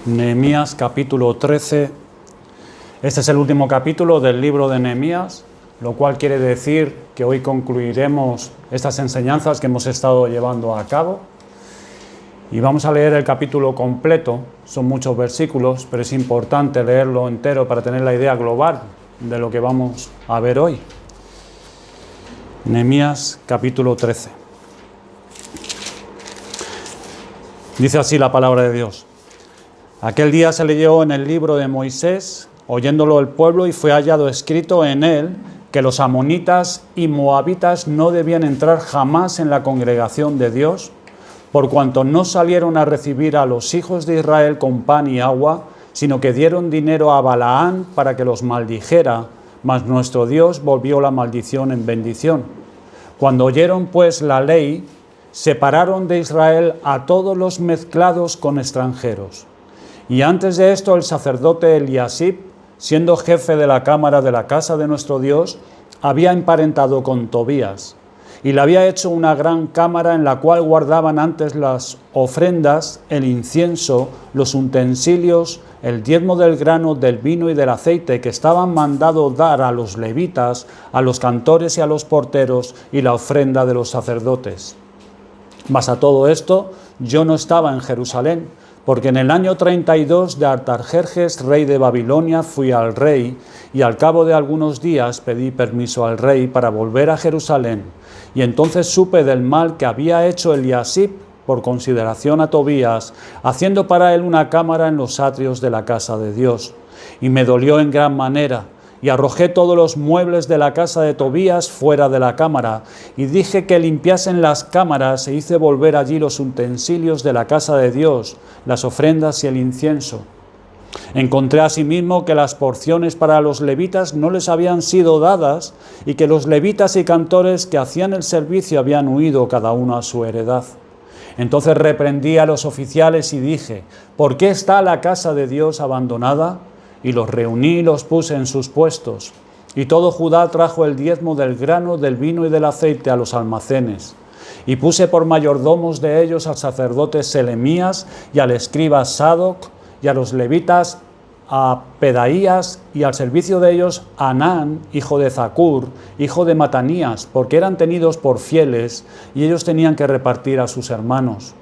Nehemías capítulo 13. Este es el último capítulo del libro de Nehemías, lo cual quiere decir que hoy concluiremos estas enseñanzas que hemos estado llevando a cabo. Y vamos a leer el capítulo completo. Son muchos versículos, pero es importante leerlo entero para tener la idea global de lo que vamos a ver hoy. Nehemías capítulo 13. Dice así la palabra de Dios. Aquel día se leyó en el libro de Moisés, oyéndolo el pueblo, y fue hallado escrito en él que los amonitas y moabitas no debían entrar jamás en la congregación de Dios, por cuanto no salieron a recibir a los hijos de Israel con pan y agua, sino que dieron dinero a Balaán para que los maldijera, mas nuestro Dios volvió la maldición en bendición. Cuando oyeron pues la ley, separaron de Israel a todos los mezclados con extranjeros. Y antes de esto el sacerdote Eliasib, siendo jefe de la cámara de la casa de nuestro Dios, había emparentado con Tobías, y le había hecho una gran cámara en la cual guardaban antes las ofrendas, el incienso, los utensilios, el diezmo del grano, del vino y del aceite que estaban mandados dar a los levitas, a los cantores y a los porteros, y la ofrenda de los sacerdotes. Mas a todo esto yo no estaba en Jerusalén, porque en el año 32 de Artajerjes, rey de Babilonia, fui al rey, y al cabo de algunos días pedí permiso al rey para volver a Jerusalén. Y entonces supe del mal que había hecho Eliasib por consideración a Tobías, haciendo para él una cámara en los atrios de la casa de Dios. Y me dolió en gran manera, y arrojé todos los muebles de la casa de Tobías fuera de la cámara, y dije que limpiasen las cámaras, e hice volver allí los utensilios de la casa de Dios, las ofrendas y el incienso. Encontré asimismo que las porciones para los levitas no les habían sido dadas, y que los levitas y cantores que hacían el servicio habían huido cada uno a su heredad. Entonces reprendí a los oficiales y dije: ¿por qué está la casa de Dios abandonada? Y los reuní y los puse en sus puestos. Y todo Judá trajo el diezmo del grano, del vino y del aceite a los almacenes. Y puse por mayordomos de ellos al sacerdote Selemías y al escriba Sadoc, y a los levitas a Pedaías, y al servicio de ellos a Anán, hijo de Zacur, hijo de Matanías, porque eran tenidos por fieles, y ellos tenían que repartir a sus hermanos.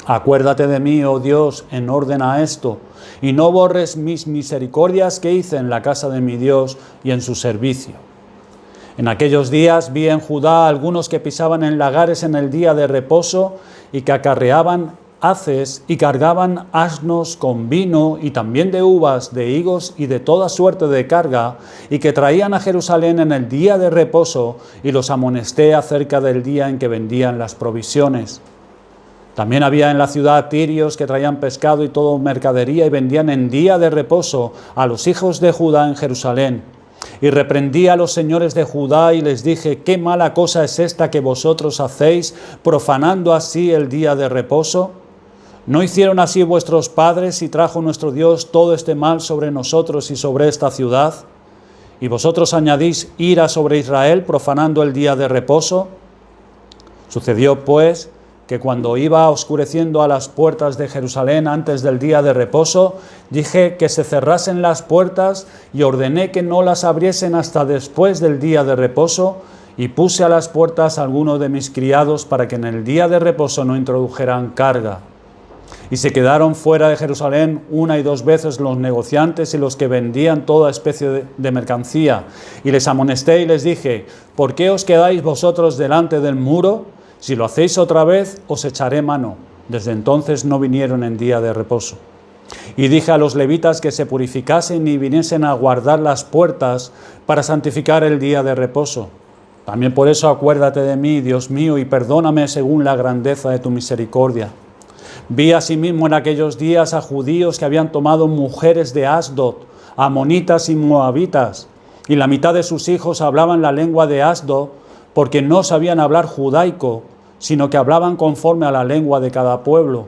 Acuérdate de mí, oh Dios, en orden a esto, y no borres mis misericordias que hice en la casa de mi Dios y en su servicio. En aquellos días vi en Judá algunos que pisaban en lagares en el día de reposo, y que acarreaban haces y cargaban asnos con vino y también de uvas, de higos y de toda suerte de carga, y que traían a Jerusalén en el día de reposo, y los amonesté acerca del día en que vendían las provisiones. También había en la ciudad tirios que traían pescado y toda mercadería, y vendían en día de reposo a los hijos de Judá en Jerusalén. Y reprendí a los señores de Judá y les dije: ¿qué mala cosa es esta que vosotros hacéis, profanando así el día de reposo? ¿No hicieron así vuestros padres, y trajo nuestro Dios todo este mal sobre nosotros y sobre esta ciudad? ¿Y vosotros añadís ira sobre Israel, profanando el día de reposo? Sucedió pues que cuando iba oscureciendo a las puertas de Jerusalén antes del día de reposo, dije que se cerrasen las puertas, y ordené que no las abriesen hasta después del día de reposo, y puse a las puertas a algunos de mis criados para que en el día de reposo no introdujeran carga. Y se quedaron fuera de Jerusalén 1 y 2 veces los negociantes y los que vendían toda especie de mercancía. Y les amonesté y les dije: ¿por qué os quedáis vosotros delante del muro? Si lo hacéis otra vez, os echaré mano. Desde entonces no vinieron en día de reposo. Y dije a los levitas que se purificasen y viniesen a guardar las puertas para santificar el día de reposo. También por eso acuérdate de mí, Dios mío, y perdóname según la grandeza de tu misericordia. Vi asimismo en aquellos días a judíos que habían tomado mujeres de Asdod, amonitas y moabitas, y la mitad de sus hijos hablaban la lengua de Asdod, porque no sabían hablar judaico, sino que hablaban conforme a la lengua de cada pueblo.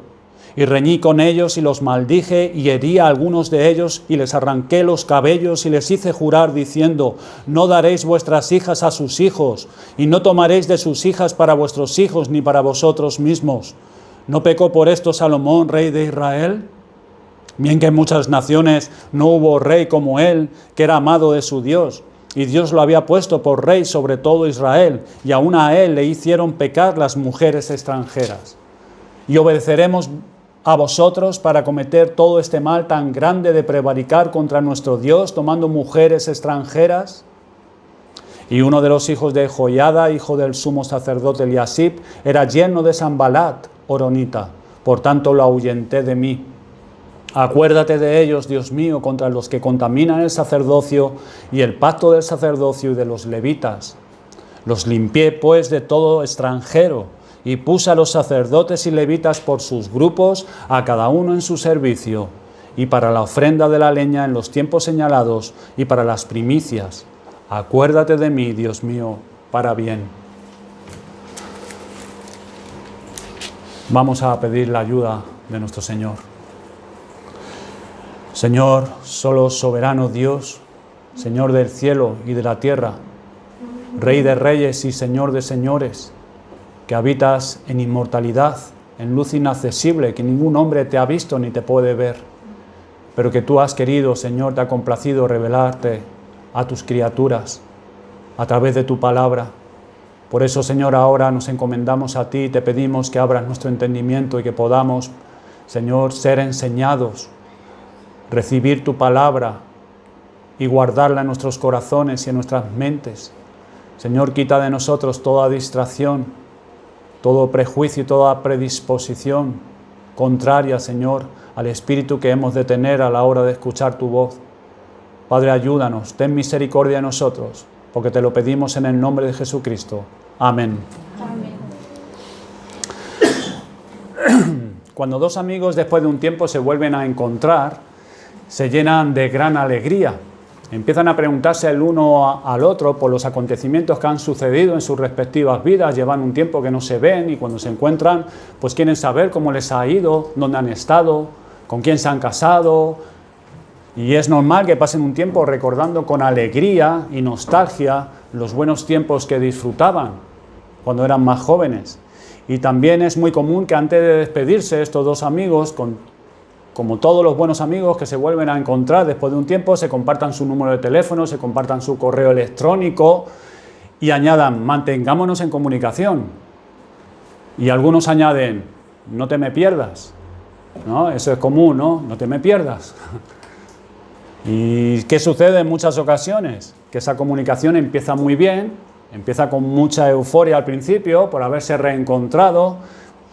Y reñí con ellos y los maldije, y herí a algunos de ellos, y les arranqué los cabellos, y les hice jurar diciendo: no daréis vuestras hijas a sus hijos, y no tomaréis de sus hijas para vuestros hijos, ni para vosotros mismos. ¿No pecó por esto Salomón, rey de Israel? Bien que en muchas naciones no hubo rey como él, que era amado de su Dios, y Dios lo había puesto por rey sobre todo Israel, y aún a él le hicieron pecar las mujeres extranjeras. Y obedeceremos a vosotros para cometer todo este mal tan grande de prevaricar contra nuestro Dios, tomando mujeres extranjeras. Y uno de los hijos de Joiada, hijo del sumo sacerdote Eliasib, era yerno de Sanbalat, horonita, por tanto lo ahuyenté de mí. Acuérdate de ellos, Dios mío, contra los que contaminan el sacerdocio y el pacto del sacerdocio y de los levitas. Los limpié, pues, de todo extranjero, y puse a los sacerdotes y levitas por sus grupos, a cada uno en su servicio, y para la ofrenda de la leña en los tiempos señalados, y para las primicias. Acuérdate de mí, Dios mío, para bien. Vamos a pedir la ayuda de nuestro Señor. Señor, solo soberano Dios, Señor del cielo y de la tierra, Rey de reyes y Señor de señores, que habitas en inmortalidad, en luz inaccesible, que ningún hombre te ha visto ni te puede ver, pero que tú has querido, Señor, te ha complacido revelarte a tus criaturas a través de tu palabra. Por eso, Señor, ahora nos encomendamos a ti y te pedimos que abras nuestro entendimiento y que podamos, Señor, ser enseñados, recibir tu palabra y guardarla en nuestros corazones y en nuestras mentes. Señor, quita de nosotros toda distracción, todo prejuicio y toda predisposición contraria, Señor, al espíritu que hemos de tener a la hora de escuchar tu voz. Padre, ayúdanos, ten misericordia de nosotros, porque te lo pedimos en el nombre de Jesucristo. Amén. Amén. Cuando dos amigos después de un tiempo se vuelven a encontrar, se llenan de gran alegría. Empiezan a preguntarse el uno al otro por los acontecimientos que han sucedido en sus respectivas vidas. Llevan un tiempo que no se ven y cuando se encuentran, pues quieren saber cómo les ha ido, dónde han estado, con quién se han casado. Y es normal que pasen un tiempo recordando con alegría y nostalgia los buenos tiempos que disfrutaban cuando eran más jóvenes. Y también es muy común que antes de despedirse estos dos amigos, como todos los buenos amigos que se vuelven a encontrar después de un tiempo, se compartan su número de teléfono, se compartan su correo electrónico y añadan, mantengámonos en comunicación. Y algunos añaden, no te me pierdas, ¿no? Eso es común, ¿no? No te me pierdas. ¿Y qué sucede en muchas ocasiones? Que esa comunicación empieza muy bien, empieza con mucha euforia al principio por haberse reencontrado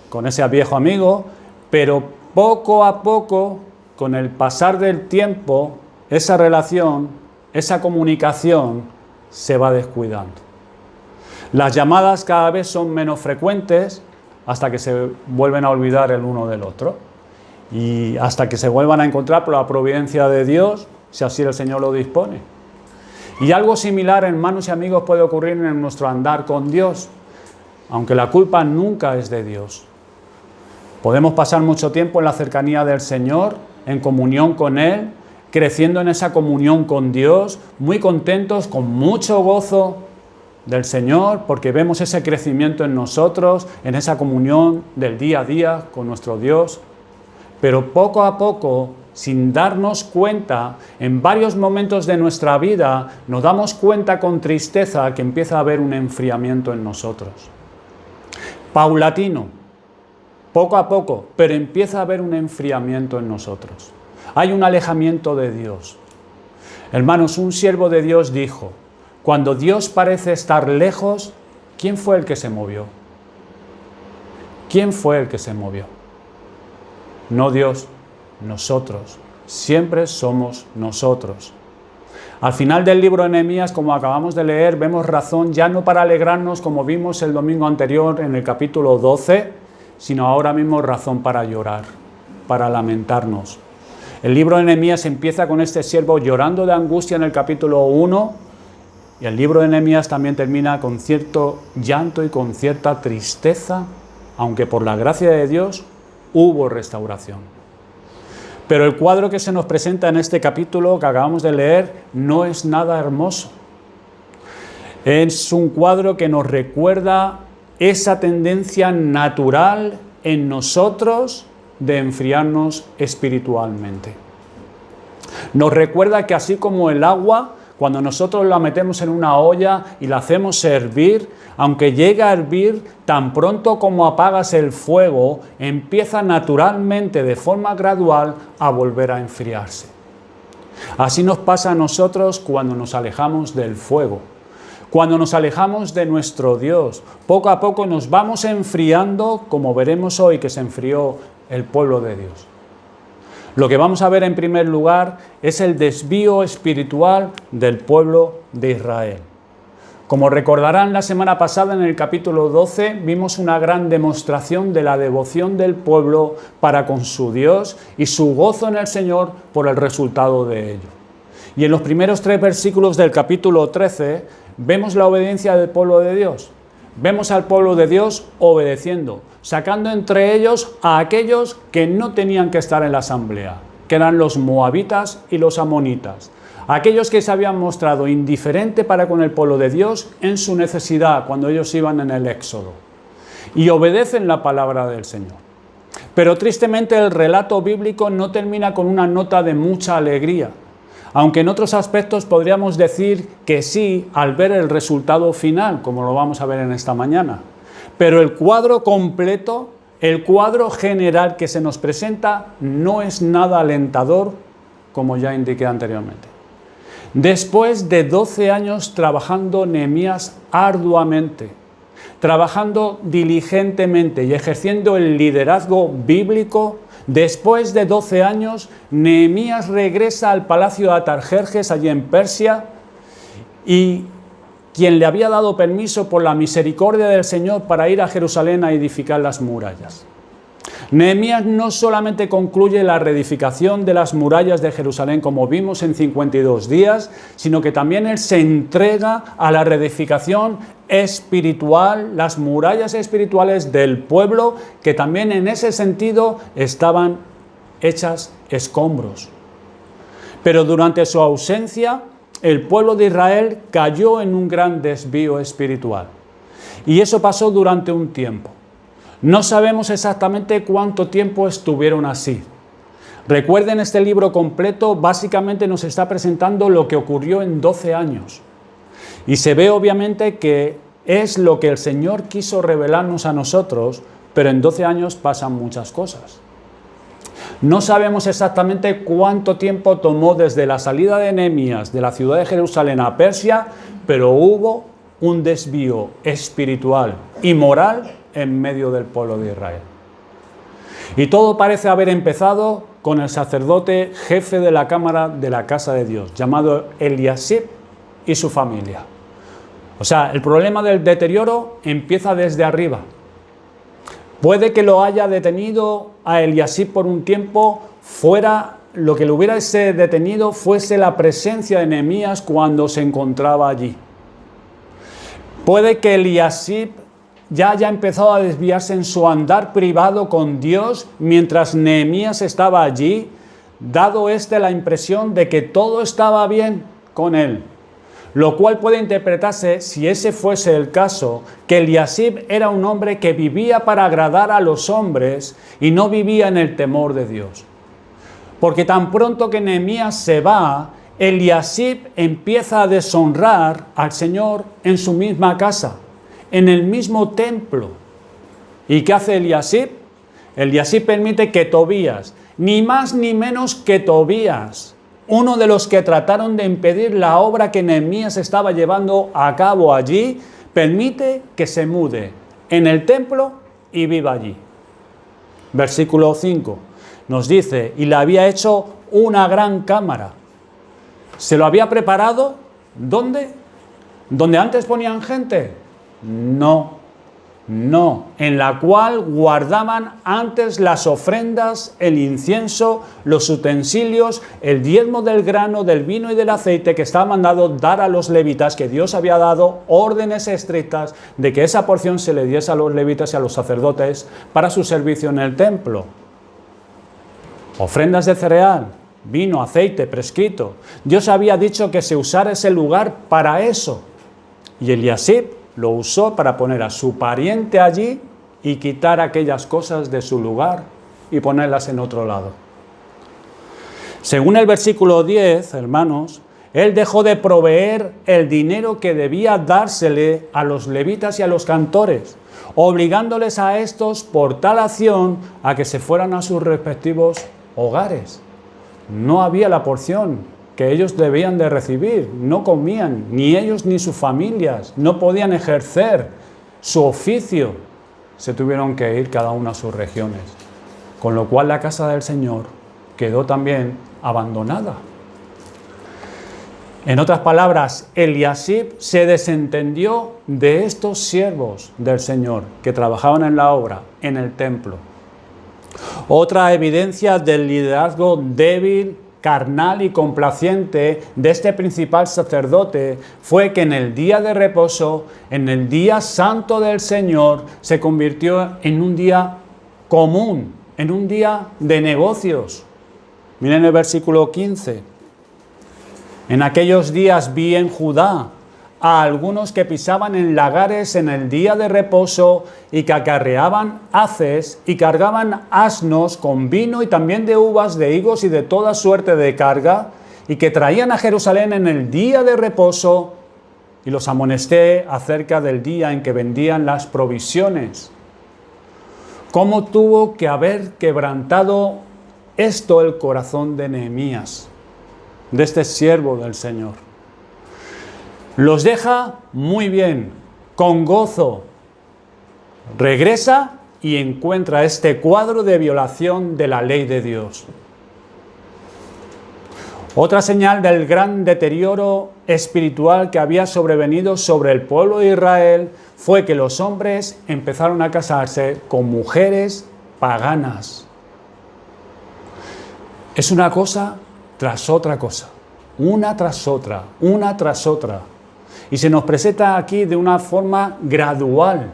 con ese viejo amigo, pero poco a poco, con el pasar del tiempo, esa relación, esa comunicación se va descuidando. Las llamadas cada vez son menos frecuentes hasta que se vuelven a olvidar el uno del otro. Y hasta que se vuelvan a encontrar por la providencia de Dios, si así el Señor lo dispone. Y algo similar, hermanos y amigos, puede ocurrir en nuestro andar con Dios, aunque la culpa nunca es de Dios. Podemos pasar mucho tiempo en la cercanía del Señor, en comunión con Él, creciendo en esa comunión con Dios, muy contentos, con mucho gozo del Señor, porque vemos ese crecimiento en nosotros, en esa comunión del día a día con nuestro Dios. Pero poco a poco, sin darnos cuenta, en varios momentos de nuestra vida, nos damos cuenta con tristeza que empieza a haber un enfriamiento en nosotros. Paulatino. Poco a poco, pero empieza a haber un enfriamiento en nosotros. Hay un alejamiento de Dios. Hermanos, un siervo de Dios dijo, cuando Dios parece estar lejos, ¿quién fue el que se movió? ¿Quién fue el que se movió? No Dios, nosotros. Siempre somos nosotros. Al final del libro de Nehemías, como acabamos de leer, vemos razón ya no para alegrarnos como vimos el domingo anterior en el capítulo 12, sino ahora mismo razón para llorar, para lamentarnos. El libro de Nehemías empieza con este siervo llorando de angustia en el capítulo 1, y el libro de Nehemías también termina con cierto llanto y con cierta tristeza, aunque por la gracia de Dios hubo restauración. Pero el cuadro que se nos presenta en este capítulo que acabamos de leer no es nada hermoso. Es un cuadro que nos recuerda esa tendencia natural en nosotros de enfriarnos espiritualmente. Nos recuerda que así como el agua, cuando nosotros la metemos en una olla y la hacemos hervir, aunque llegue a hervir, tan pronto como apagas el fuego, empieza naturalmente, de forma gradual, a volver a enfriarse. Así nos pasa a nosotros cuando nos alejamos del fuego. Cuando nos alejamos de nuestro Dios, poco a poco nos vamos enfriando, como veremos hoy que se enfrió el pueblo de Dios. Lo que vamos a ver en primer lugar es el desvío espiritual del pueblo de Israel. Como recordarán, la semana pasada en el capítulo 12 vimos una gran demostración de la devoción del pueblo para con su Dios y su gozo en el Señor por el resultado de ello. Y en los primeros 3 versículos del capítulo 13 vemos la obediencia del pueblo de Dios. Vemos al pueblo de Dios obedeciendo, sacando entre ellos a aquellos que no tenían que estar en la asamblea, que eran los moabitas y los amonitas. Aquellos que se habían mostrado indiferentes para con el pueblo de Dios en su necesidad cuando ellos iban en el éxodo. Y obedecen la palabra del Señor. Pero tristemente el relato bíblico no termina con una nota de mucha alegría. Aunque en otros aspectos podríamos decir que sí al ver el resultado final, como lo vamos a ver en esta mañana. Pero el cuadro completo, el cuadro general que se nos presenta no es nada alentador, como ya indiqué anteriormente. Después de 12 años trabajando Nehemías arduamente, trabajando diligentemente y ejerciendo el liderazgo bíblico, después de 12 años, Nehemías regresa al palacio de Atarjerjes, allí en Persia, y quien le había dado permiso por la misericordia del Señor para ir a Jerusalén a edificar las murallas. Nehemías no solamente concluye la reedificación de las murallas de Jerusalén, como vimos en 52 días, sino que también él se entrega a la reedificación espiritual, las murallas espirituales del pueblo, que también en ese sentido estaban hechas escombros. Pero durante su ausencia, el pueblo de Israel cayó en un gran desvío espiritual. Y eso pasó durante un tiempo. No sabemos exactamente cuánto tiempo estuvieron así. Recuerden, este libro completo básicamente nos está presentando lo que ocurrió en 12 años. Y se ve obviamente que es lo que el Señor quiso revelarnos a nosotros, pero en 12 años pasan muchas cosas. No sabemos exactamente cuánto tiempo tomó desde la salida de Nehemías de la ciudad de Jerusalén a Persia, pero hubo un desvío espiritual y moral en medio del pueblo de Israel. Y todo parece haber empezado con el sacerdote jefe de la cámara de la casa de Dios, llamado Eliasib, y su familia. O sea, el problema del deterioro empieza desde arriba. Puede que lo haya detenido a Eliasib por un tiempo, lo que le hubiese detenido fuese la presencia de Nehemías cuando se encontraba allí. Puede que Eliasib ya haya empezado a desviarse en su andar privado con Dios mientras Nehemías estaba allí, dado la impresión de que todo estaba bien con él. Lo cual puede interpretarse, si ese fuese el caso, que Eliasib era un hombre que vivía para agradar a los hombres y no vivía en el temor de Dios. Porque tan pronto que Nehemías se va, Eliasib empieza a deshonrar al Señor en su misma casa, en el mismo templo. ¿Y qué hace Eliasib? Eliasib permite que Tobías, ni más ni menos que Tobías, uno de los que trataron de impedir la obra que Nehemías estaba llevando a cabo allí, permite que se mude en el templo y viva allí. Versículo 5 nos dice, y le había hecho una gran cámara. ¿Se lo había preparado? ¿Dónde? ¿Donde antes ponían gente? No, en la cual guardaban antes las ofrendas, el incienso, los utensilios, el diezmo del grano, del vino y del aceite que estaba mandado dar a los levitas, que Dios había dado órdenes estrictas de que esa porción se le diese a los levitas y a los sacerdotes para su servicio en el templo. Ofrendas de cereal, vino, aceite, prescrito. Dios había dicho que se usara ese lugar para eso. Y Eliasib lo usó para poner a su pariente allí y quitar aquellas cosas de su lugar y ponerlas en otro lado. Según el versículo 10, hermanos, él dejó de proveer el dinero que debía dársele a los levitas y a los cantores, obligándoles a estos por tal acción a que se fueran a sus respectivos hogares. No había la porción que ellos debían de recibir, no comían, ni ellos ni sus familias, no podían ejercer su oficio, se tuvieron que ir cada uno a sus regiones, con lo cual la casa del Señor quedó también abandonada. En otras palabras, Eliasib se desentendió de estos siervos del Señor que trabajaban en la obra, en el templo. Otra evidencia del liderazgo débil, carnal y complaciente de este principal sacerdote fue que en el día de reposo, en el día santo del Señor, se convirtió en un día común, en un día de negocios. Miren el versículo 15. En aquellos días vi en Judá a algunos que pisaban en lagares en el día de reposo y que acarreaban haces y cargaban asnos con vino y también de uvas, de higos y de toda suerte de carga, y que traían a Jerusalén en el día de reposo, y los amonesté acerca del día en que vendían las provisiones. ¿Cómo tuvo que haber quebrantado esto el corazón de Nehemías, de este siervo del Señor? Los deja muy bien, con gozo. Regresa y encuentra este cuadro de violación de la ley de Dios. Otra señal del gran deterioro espiritual que había sobrevenido sobre el pueblo de Israel fue que los hombres empezaron a casarse con mujeres paganas. Es una cosa tras otra cosa, una tras otra, una tras otra. Y se nos presenta aquí de una forma gradual.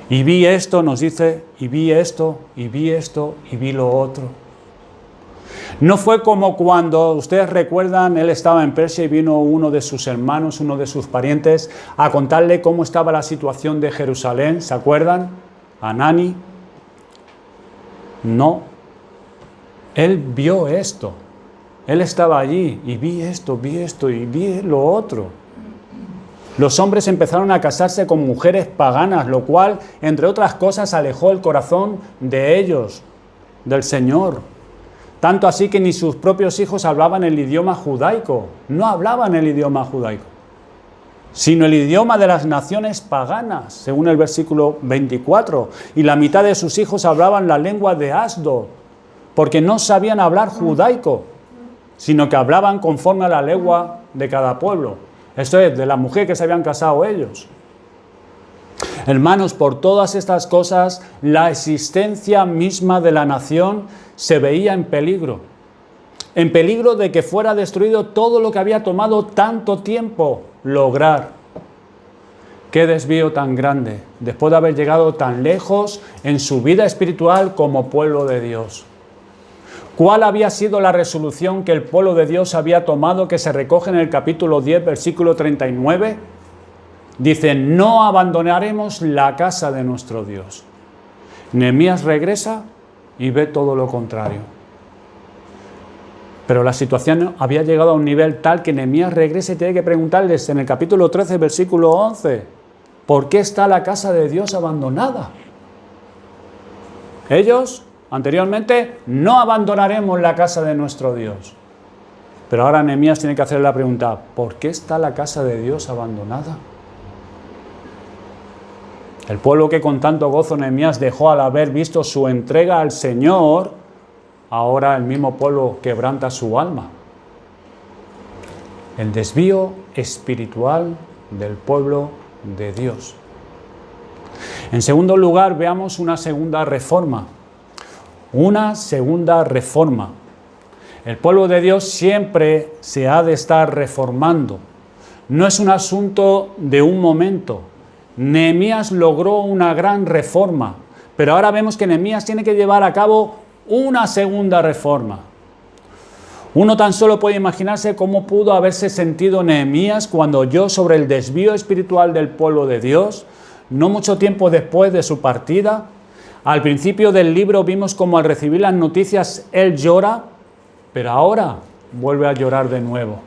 Y vi esto, nos dice, y vi esto, y vi esto, y vi lo otro. No fue como cuando, ustedes recuerdan, él estaba en Persia y vino uno de sus hermanos, uno de sus parientes, a contarle cómo estaba la situación de Jerusalén. ¿Se acuerdan? Anani. No. Él vio esto. Él estaba allí y vi esto y vi lo otro. Los hombres empezaron a casarse con mujeres paganas, lo cual, entre otras cosas, alejó el corazón de ellos, del Señor. Tanto así que ni sus propios hijos hablaban el idioma judaico. No hablaban el idioma judaico, sino el idioma de las naciones paganas, según el versículo 24. Y la mitad de sus hijos hablaban la lengua de Asdod, porque no sabían hablar judaico, sino que hablaban conforme a la lengua de cada pueblo. Esto es, de la mujer que se habían casado ellos. Hermanos, por todas estas cosas, la existencia misma de la nación se veía en peligro de que fuera destruido todo lo que había tomado tanto tiempo lograr. Qué desvío tan grande, después de haber llegado tan lejos en su vida espiritual como pueblo de Dios. ¿Cuál había sido la resolución que el pueblo de Dios había tomado, que se recoge en el capítulo 10, versículo 39? Dice, no abandonaremos la casa de nuestro Dios. Nehemías regresa y ve todo lo contrario. Pero la situación había llegado a un nivel tal que Nehemías regresa y tiene que preguntarles en el capítulo 13, versículo 11, ¿por qué está la casa de Dios abandonada? Ellos, anteriormente, no abandonaremos la casa de nuestro Dios. Pero ahora Nehemías tiene que hacer la pregunta, ¿por qué está la casa de Dios abandonada? El pueblo que con tanto gozo Nehemías dejó al haber visto su entrega al Señor, ahora el mismo pueblo quebranta su alma. El desvío espiritual del pueblo de Dios. En segundo lugar, veamos una segunda reforma. Una segunda reforma. El pueblo de Dios siempre se ha de estar reformando. No es un asunto de un momento. Nehemías logró una gran reforma, pero ahora vemos que Nehemías tiene que llevar a cabo una segunda reforma. Uno tan solo puede imaginarse cómo pudo haberse sentido Nehemías cuando oyó sobre el desvío espiritual del pueblo de Dios, no mucho tiempo después de su partida, Al principio del libro vimos cómo al recibir las noticias él llora, pero ahora vuelve a llorar de nuevo.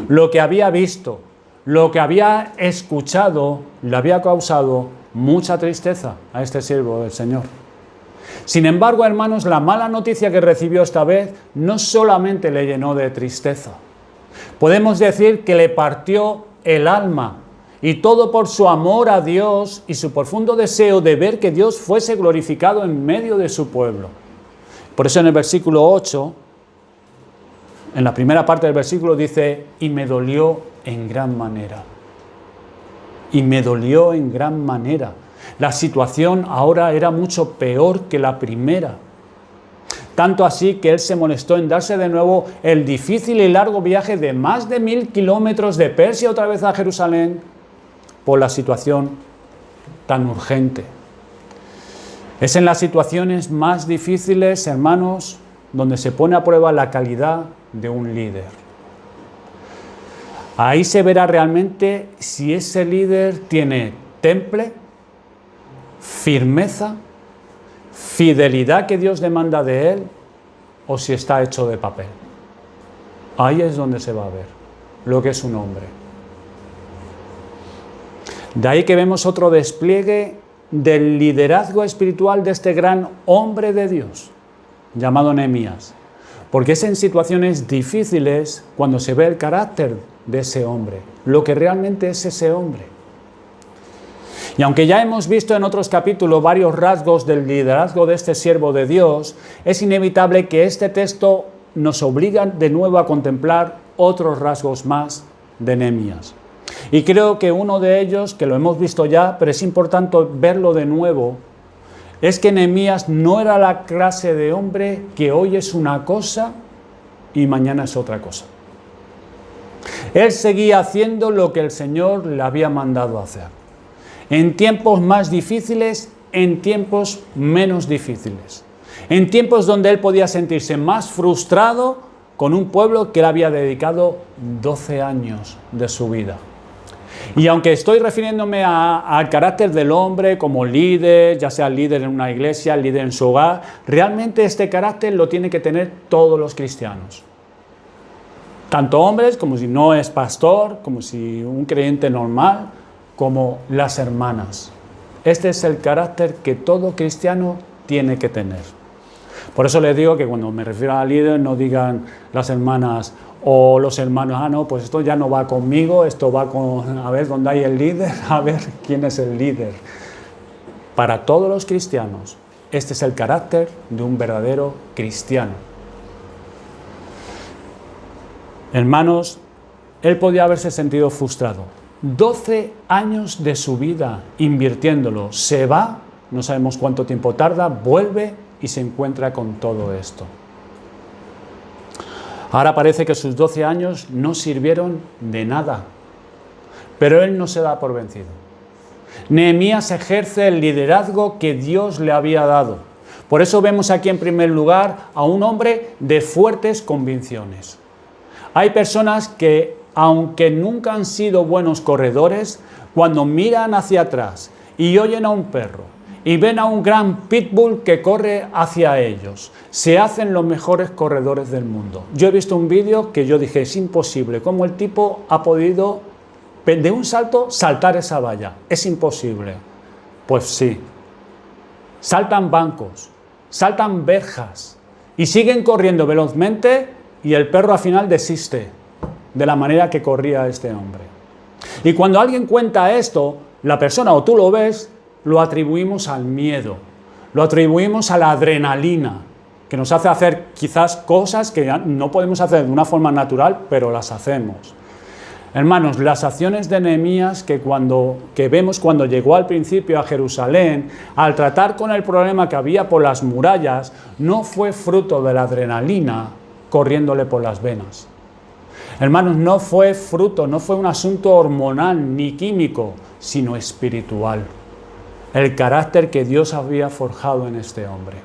Lo que había visto, lo que había escuchado, le había causado mucha tristeza a este siervo del Señor. Sin embargo, hermanos, la mala noticia que recibió esta vez no solamente le llenó de tristeza. Podemos decir que le partió el alma, y todo por su amor a Dios y su profundo deseo de ver que Dios fuese glorificado en medio de su pueblo. Por eso en el versículo 8, en la primera parte del versículo dice, y me dolió en gran manera. Y me dolió en gran manera. La situación ahora era mucho peor que la primera. Tanto así que él se molestó en darse de nuevo el difícil y largo viaje de más de 1000 kilómetros de Persia otra vez a Jerusalén por la situación tan urgente. Es en las situaciones más difíciles, hermanos, donde se pone a prueba la calidad de un líder. Ahí se verá realmente si ese líder tiene temple, firmeza, fidelidad que Dios demanda de él, o si está hecho de papel. Ahí es donde se va a ver lo que es un hombre. De ahí que vemos otro despliegue del liderazgo espiritual de este gran hombre de Dios, llamado Nehemías. Porque es en situaciones difíciles cuando se ve el carácter de ese hombre, lo que realmente es ese hombre. Y aunque ya hemos visto en otros capítulos varios rasgos del liderazgo de este siervo de Dios, es inevitable que este texto nos obliga de nuevo a contemplar otros rasgos más de Nehemías. Y creo que uno de ellos, que lo hemos visto ya, pero es importante verlo de nuevo, es que Nehemías no era la clase de hombre que hoy es una cosa y mañana es otra cosa. Él seguía haciendo lo que el Señor le había mandado hacer. En tiempos más difíciles, en tiempos menos difíciles. En tiempos donde él podía sentirse más frustrado con un pueblo que le había dedicado 12 años de su vida. Y aunque estoy refiriéndome al carácter del hombre como líder, ya sea líder en una iglesia, líder en su hogar, realmente este carácter lo tienen que tener todos los cristianos. Tanto hombres como si no es pastor, como si un creyente normal, como las hermanas. Este es el carácter que todo cristiano tiene que tener. Por eso les digo que cuando me refiero a líder no digan las hermanas o los hermanos, no, pues esto ya no va conmigo, esto va con, a ver dónde hay el líder, a ver quién es el líder. Para todos los cristianos, este es el carácter de un verdadero cristiano. Hermanos, él podía haberse sentido frustrado. 12 años de su vida invirtiéndolo, se va, no sabemos cuánto tiempo tarda, vuelve y se encuentra con todo esto. Ahora parece que sus 12 años no sirvieron de nada, pero él no se da por vencido. Nehemías ejerce el liderazgo que Dios le había dado. Por eso vemos aquí en primer lugar a un hombre de fuertes convicciones. Hay personas que, aunque nunca han sido buenos corredores, cuando miran hacia atrás y oyen a un perro y ven a un gran pitbull que corre hacia ellos, se hacen los mejores corredores del mundo. Yo he visto un vídeo que yo dije, es imposible, cómo el tipo ha podido de un salto saltar esa valla. Es imposible. Pues sí. Saltan bancos, saltan verjas y siguen corriendo velozmente y el perro al final desiste de la manera que corría este hombre. Y cuando alguien cuenta esto, la persona o tú lo ves, lo atribuimos al miedo, lo atribuimos a la adrenalina, que nos hace hacer quizás cosas que no podemos hacer de una forma natural, pero las hacemos. Hermanos, las acciones de Nehemías que vemos cuando llegó al principio a Jerusalén, al tratar con el problema que había por las murallas, no fue fruto de la adrenalina corriéndole por las venas. Hermanos, no fue fruto, no fue un asunto hormonal ni químico, sino espiritual. El carácter que Dios había forjado en este hombre.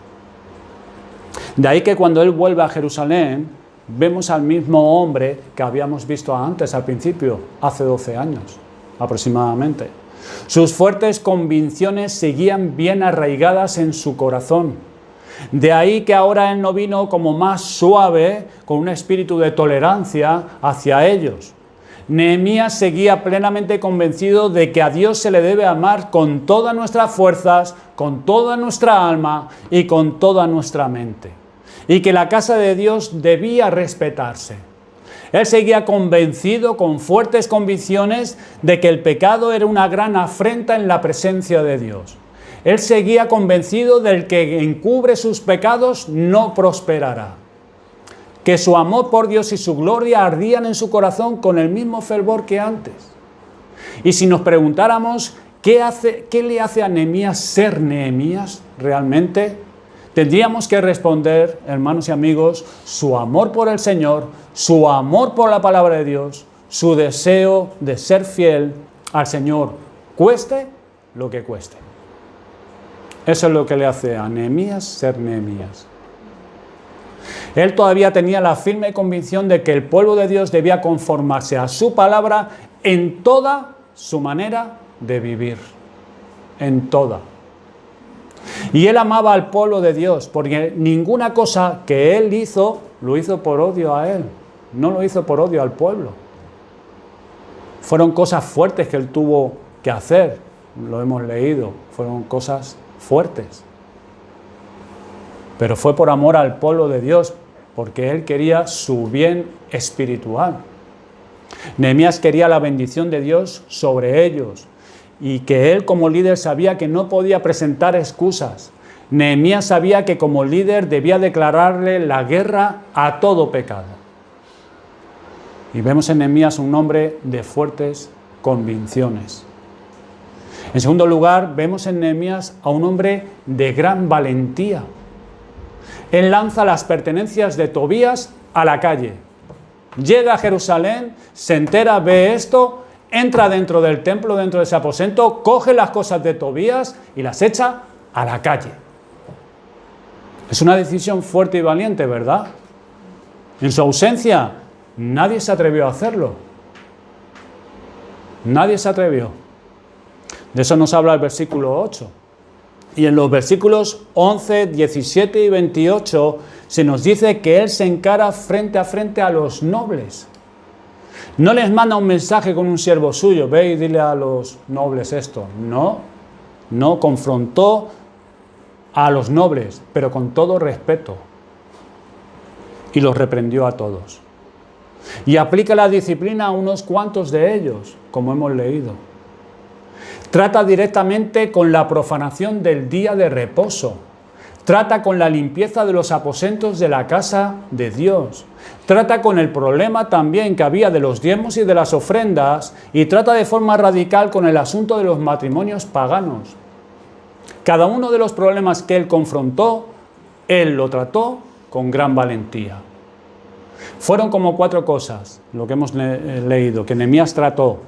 De ahí que cuando él vuelve a Jerusalén, vemos al mismo hombre que habíamos visto antes, al principio, hace 12 años aproximadamente. Sus fuertes convicciones seguían bien arraigadas en su corazón. De ahí que ahora él no vino como más suave, con un espíritu de tolerancia hacia ellos. Nehemías seguía plenamente convencido de que a Dios se le debe amar con todas nuestras fuerzas, con toda nuestra alma y con toda nuestra mente. Y que la casa de Dios debía respetarse. Él seguía convencido, con fuertes convicciones, de que el pecado era una gran afrenta en la presencia de Dios. Él seguía convencido del que encubre sus pecados no prosperará. Que su amor por Dios y su gloria ardían en su corazón con el mismo fervor que antes. Y si nos preguntáramos qué le hace a Nehemías ser Nehemías realmente, tendríamos que responder, hermanos y amigos, su amor por el Señor, su amor por la palabra de Dios, su deseo de ser fiel al Señor, cueste lo que cueste. Eso es lo que le hace a Nehemías ser Nehemías. Él todavía tenía la firme convicción de que el pueblo de Dios debía conformarse a su palabra en toda su manera de vivir. En toda. Y él amaba al pueblo de Dios, porque ninguna cosa que él hizo, lo hizo por odio a él. No lo hizo por odio al pueblo. Fueron cosas fuertes que él tuvo que hacer. Lo hemos leído. Fueron cosas fuertes. Pero fue por amor al pueblo de Dios, porque él quería su bien espiritual. Nehemías quería la bendición de Dios sobre ellos, y que él como líder sabía que no podía presentar excusas. Nehemías sabía que como líder debía declararle la guerra a todo pecado. Y vemos en Nehemías un hombre de fuertes convicciones. En segundo lugar, vemos en Nehemías a un hombre de gran valentía. Él lanza las pertenencias de Tobías a la calle. Llega a Jerusalén, se entera, ve esto, entra dentro del templo, dentro de ese aposento, coge las cosas de Tobías y las echa a la calle. Es una decisión fuerte y valiente, ¿verdad? En su ausencia, nadie se atrevió a hacerlo. Nadie se atrevió. De eso nos habla el versículo 8. Y en los versículos 11, 17 y 28 se nos dice que él se encara frente a frente a los nobles. No les manda un mensaje con un siervo suyo, ve y dile a los nobles esto. No confrontó a los nobles, pero con todo respeto. Y los reprendió a todos. Y aplica la disciplina a unos cuantos de ellos, como hemos leído. Trata directamente con la profanación del día de reposo. Trata con la limpieza de los aposentos de la casa de Dios. Trata con el problema también que había de los diezmos y de las ofrendas. Y trata de forma radical con el asunto de los matrimonios paganos. Cada uno de los problemas que él confrontó, él lo trató con gran valentía. Fueron como 4 cosas, lo que hemos leído, que Nehemías trató.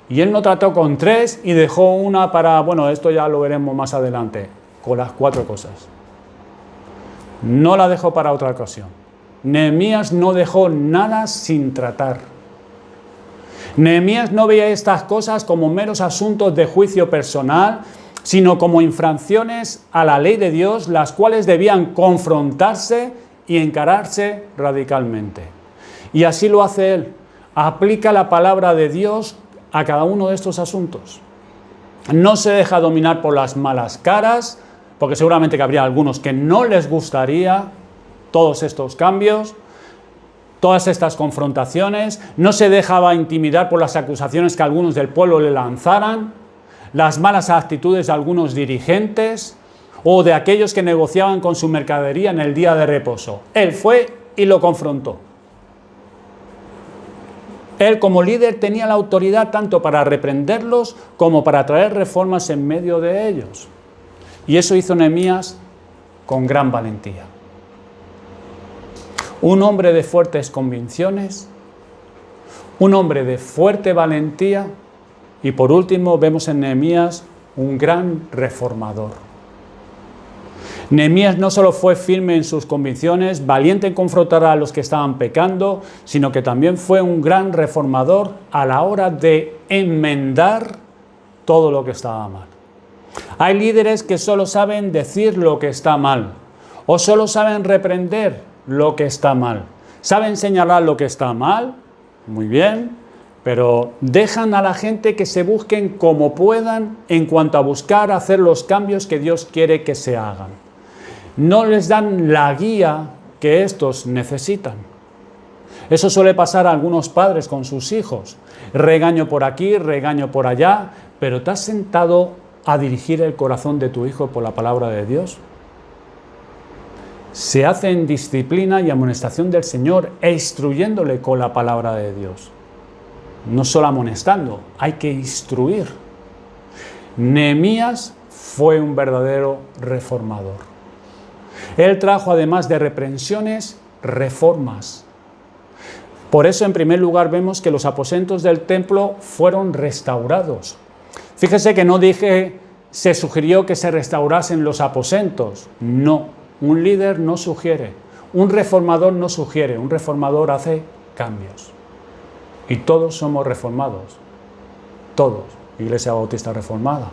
Y él no trató con 3 y dejó una para, bueno, esto ya lo veremos más adelante, con las 4 cosas. No la dejó para otra ocasión. Nehemías no dejó nada sin tratar. Nehemías no veía estas cosas como meros asuntos de juicio personal, sino como infracciones a la ley de Dios, las cuales debían confrontarse y encararse radicalmente. Y así lo hace él. Aplica la palabra de Dios a cada uno de estos asuntos. No se deja dominar por las malas caras, porque seguramente que habría algunos que no les gustaría todos estos cambios, todas estas confrontaciones. No se dejaba intimidar por las acusaciones que algunos del pueblo le lanzaran, las malas actitudes de algunos dirigentes o de aquellos que negociaban con su mercadería en el día de reposo. Él fue y lo confrontó. Él como líder tenía la autoridad tanto para reprenderlos como para traer reformas en medio de ellos. Y eso hizo Nehemías con gran valentía. Un hombre de fuertes convicciones, un hombre de fuerte valentía y por último vemos en Nehemías un gran reformador. Nehemías no solo fue firme en sus convicciones, valiente en confrontar a los que estaban pecando, sino que también fue un gran reformador a la hora de enmendar todo lo que estaba mal. Hay líderes que solo saben decir lo que está mal, o solo saben reprender lo que está mal. Saben señalar lo que está mal, muy bien, pero dejan a la gente que se busquen como puedan en cuanto a buscar hacer los cambios que Dios quiere que se hagan. No les dan la guía que estos necesitan. Eso suele pasar a algunos padres con sus hijos. Regaño por aquí, regaño por allá, pero ¿te has sentado a dirigir el corazón de tu hijo por la palabra de Dios? Se hace en disciplina y amonestación del Señor e instruyéndole con la palabra de Dios. No solo amonestando, hay que instruir. Nehemías fue un verdadero reformador. Él trajo, además de reprensiones, reformas. Por eso, en primer lugar, vemos que los aposentos del templo fueron restaurados. Fíjese que no se sugirió que se restaurasen los aposentos. No, un líder no sugiere, un reformador no sugiere, un reformador hace cambios. Y todos somos reformados, todos, Iglesia Bautista Reformada,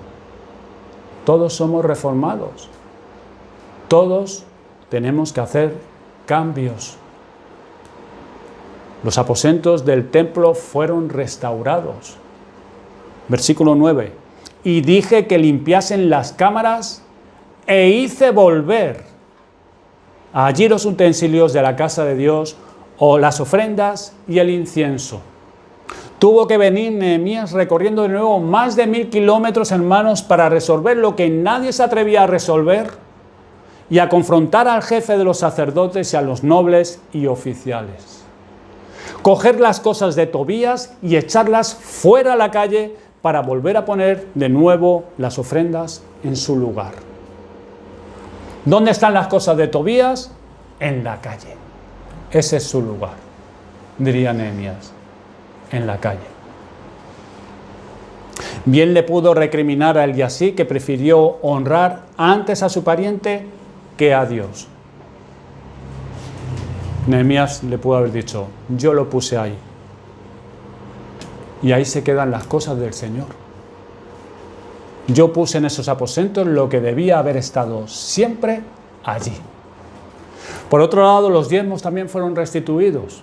todos somos reformados, todos tenemos que hacer cambios. Los aposentos del templo fueron restaurados. Versículo 9, y dije que limpiasen las cámaras e hice volver allí los utensilios de la casa de Dios, o las ofrendas y el incienso. Tuvo que venir Nehemías recorriendo de nuevo más de 1000 kilómetros, hermanos, para resolver lo que nadie se atrevía a resolver y a confrontar al jefe de los sacerdotes y a los nobles y oficiales. Coger las cosas de Tobías y echarlas fuera a la calle para volver a poner de nuevo las ofrendas en su lugar. ¿Dónde están las cosas de Tobías? En la calle. Ese es su lugar, diría Nehemías. En la calle. Bien le pudo recriminar a Eliasí, que prefirió honrar antes a su pariente que a Dios. Nehemías le pudo haber dicho, yo lo puse ahí. Y ahí se quedan las cosas del Señor. Yo puse en esos aposentos lo que debía haber estado siempre allí. Por otro lado, los diezmos también fueron restituidos.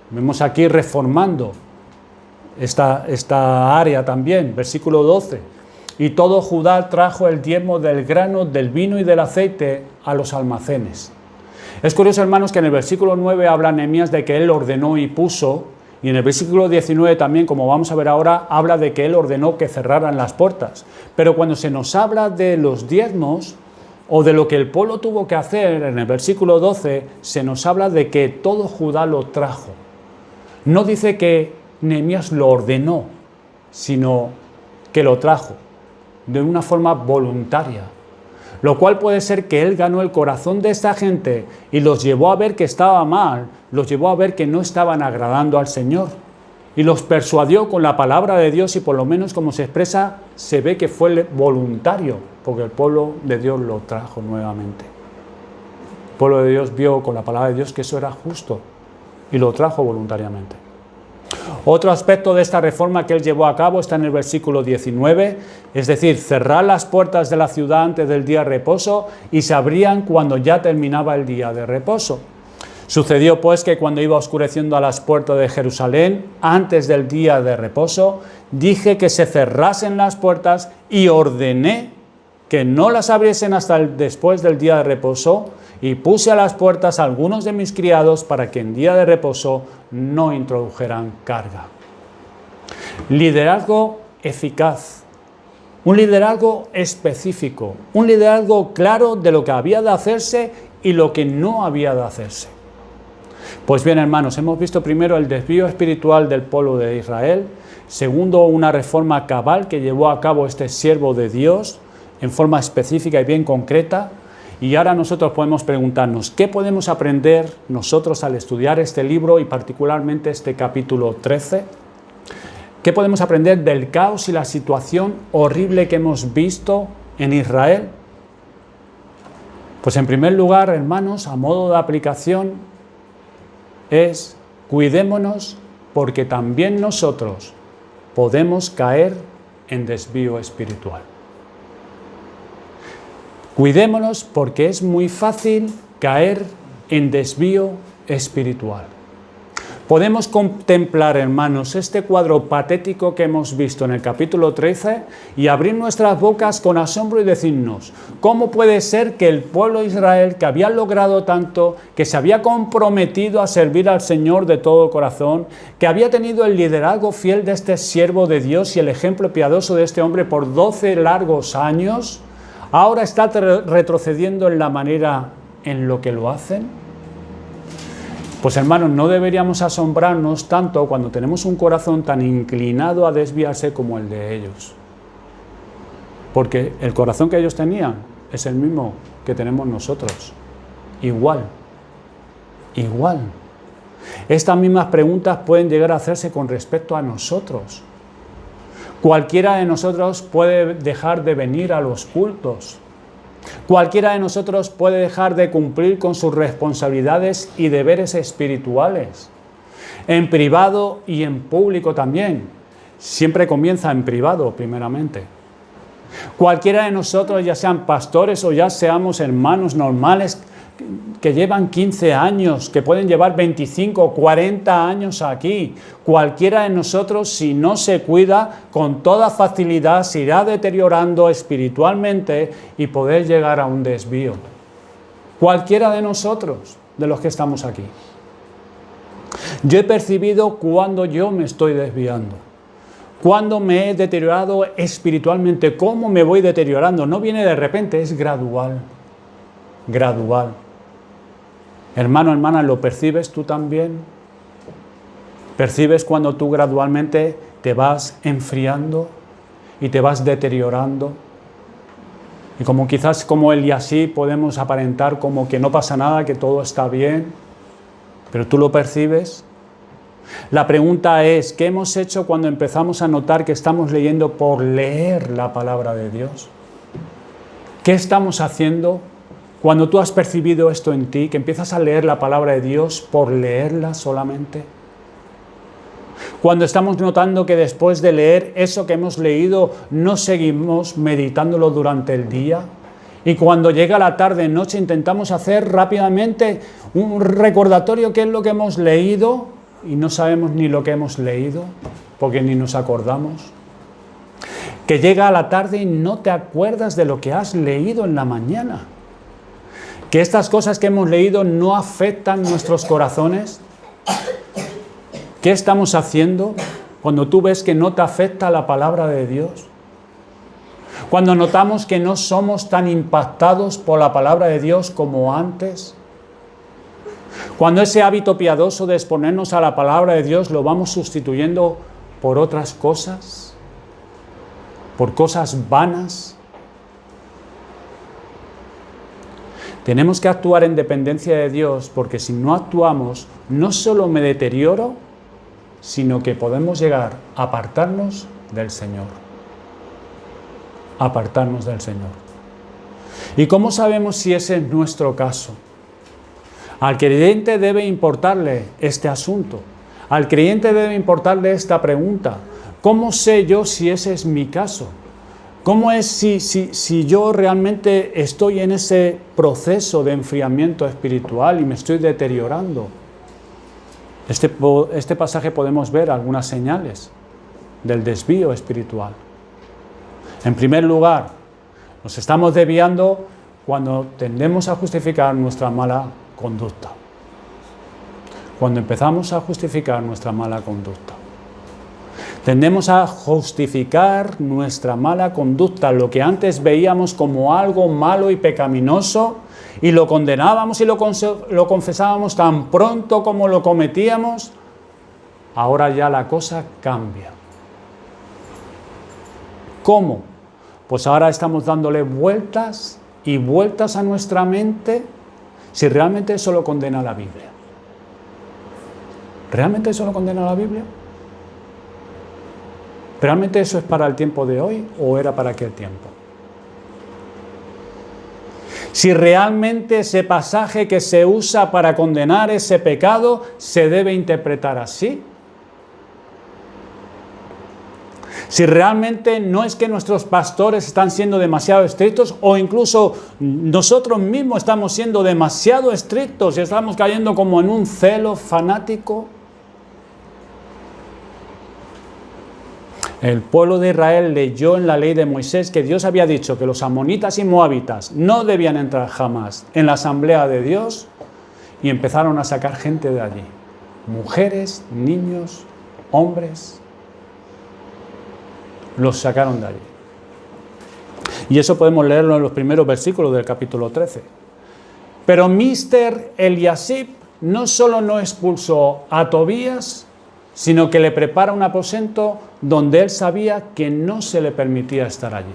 Vemos aquí reformando esta área también, versículo 12. Y todo Judá trajo el diezmo del grano, del vino y del aceite a los almacenes. Es curioso, hermanos, que en el versículo 9 habla Nehemías de que él ordenó y puso, y en el versículo 19 también, como vamos a ver ahora, habla de que él ordenó que cerraran las puertas. Pero cuando se nos habla de los diezmos, o de lo que el pueblo tuvo que hacer, en el versículo 12, se nos habla de que todo Judá lo trajo. No dice que Nehemías lo ordenó, sino que lo trajo de una forma voluntaria, lo cual puede ser que él ganó el corazón de esta gente y los llevó a ver que estaba mal, los llevó a ver que no estaban agradando al Señor y los persuadió con la palabra de Dios, y por lo menos como se expresa, se ve que fue voluntario, porque el pueblo de Dios lo trajo nuevamente. El pueblo de Dios vio con la palabra de Dios que eso era justo y lo trajo voluntariamente. Otro aspecto de esta reforma que él llevó a cabo está en el versículo 19, es decir, cerrar las puertas de la ciudad antes del día de reposo y se abrían cuando ya terminaba el día de reposo. Sucedió pues que cuando iba oscureciendo a las puertas de Jerusalén, antes del día de reposo, dije que se cerrasen las puertas y ordené que no las abriesen hasta después del día de reposo, y puse a las puertas a algunos de mis criados para que en día de reposo no introdujeran carga. Liderazgo eficaz, un liderazgo específico, un liderazgo claro de lo que había de hacerse y lo que no había de hacerse. Pues bien, hermanos, hemos visto primero el desvío espiritual del pueblo de Israel, segundo, una reforma cabal que llevó a cabo este siervo de Dios en forma específica y bien concreta. Y ahora nosotros podemos preguntarnos, ¿qué podemos aprender nosotros al estudiar este libro y particularmente este capítulo 13? ¿Qué podemos aprender del caos y la situación horrible que hemos visto en Israel? Pues en primer lugar, hermanos, a modo de aplicación, es cuidémonos, porque también nosotros podemos caer en desvío espiritual. Cuidémonos porque es muy fácil caer en desvío espiritual. Podemos contemplar, hermanos, este cuadro patético que hemos visto en el capítulo 13 y abrir nuestras bocas con asombro y decirnos, ¿cómo puede ser que el pueblo de Israel, que había logrado tanto, que se había comprometido a servir al Señor de todo corazón, que había tenido el liderazgo fiel de este siervo de Dios y el ejemplo piadoso de este hombre por 12 largos años, ahora está retrocediendo en la manera en lo que lo hacen? Pues hermanos, no deberíamos asombrarnos tanto cuando tenemos un corazón tan inclinado a desviarse como el de ellos. Porque el corazón que ellos tenían es el mismo que tenemos nosotros. Igual. Estas mismas preguntas pueden llegar a hacerse con respecto a nosotros. Cualquiera de nosotros puede dejar de venir a los cultos. Cualquiera de nosotros puede dejar de cumplir con sus responsabilidades y deberes espirituales, en privado y en público también. Siempre comienza en privado, primeramente. Cualquiera de nosotros, ya sean pastores o ya seamos hermanos normales, que llevan 15 años, que pueden llevar 25 o 40 años aquí. Cualquiera de nosotros, si no se cuida, con toda facilidad se irá deteriorando espiritualmente y poder llegar a un desvío. Cualquiera de nosotros, de los que estamos aquí. Yo he percibido cuando yo me estoy desviando. Cuando me he deteriorado espiritualmente. ¿Cómo me voy deteriorando? No viene de repente, es gradual. Gradual. Hermano, hermana, ¿lo percibes tú también? ¿Percibes cuando tú gradualmente te vas enfriando y te vas deteriorando? Y como quizás como él y así podemos aparentar como que no pasa nada, que todo está bien, pero tú lo percibes. La pregunta es, ¿qué hemos hecho cuando empezamos a notar que estamos leyendo por leer la palabra de Dios? ¿Qué estamos haciendo cuando tú has percibido esto en ti, que empiezas a leer la palabra de Dios por leerla solamente? Cuando estamos notando que después de leer eso que hemos leído, no seguimos meditándolo durante el día. Y cuando llega la tarde, noche, intentamos hacer rápidamente un recordatorio qué es lo que hemos leído y no sabemos ni lo que hemos leído porque ni nos acordamos. Que llega a la tarde y no te acuerdas de lo que has leído en la mañana. Que estas cosas que hemos leído no afectan nuestros corazones. ¿Qué estamos haciendo cuando tú ves que no te afecta la palabra de Dios? Cuando notamos que no somos tan impactados por la palabra de Dios como antes. Cuando ese hábito piadoso de exponernos a la palabra de Dios lo vamos sustituyendo por otras cosas, por cosas vanas. Tenemos que actuar en dependencia de Dios, porque si no actuamos, no solo me deterioro, sino que podemos llegar a apartarnos del Señor. Apartarnos del Señor. ¿Y cómo sabemos si ese es nuestro caso? Al creyente debe importarle este asunto. Al creyente debe importarle esta pregunta. ¿Cómo sé yo si ese es mi caso? ¿Cómo es si yo realmente estoy en ese proceso de enfriamiento espiritual y me estoy deteriorando? Este pasaje podemos ver algunas señales del desvío espiritual. En primer lugar, nos estamos desviando cuando tendemos a justificar nuestra mala conducta. Cuando empezamos a justificar nuestra mala conducta. Tendemos a justificar nuestra mala conducta, lo que antes veíamos como algo malo y pecaminoso, y lo condenábamos y lo confesábamos tan pronto como lo cometíamos, ahora ya la cosa cambia. ¿Cómo? Pues ahora estamos dándole vueltas y vueltas a nuestra mente si realmente eso lo condena la Biblia. ¿Realmente eso lo condena la Biblia? ¿Realmente eso es para el tiempo de hoy o era para aquel tiempo? Si realmente ese pasaje que se usa para condenar ese pecado se debe interpretar así. Si realmente no es que nuestros pastores están siendo demasiado estrictos o incluso nosotros mismos estamos siendo demasiado estrictos y estamos cayendo como en un celo fanático. El pueblo de Israel leyó en la ley de Moisés que Dios había dicho que los amonitas y moabitas no debían entrar jamás en la asamblea de Dios y empezaron a sacar gente de allí. Mujeres, niños, hombres, los sacaron de allí. Y eso podemos leerlo en los primeros versículos del capítulo 13. Pero Mister Eliasib no solo no expulsó a Tobías, sino que le prepara un aposento donde él sabía que no se le permitía estar allí,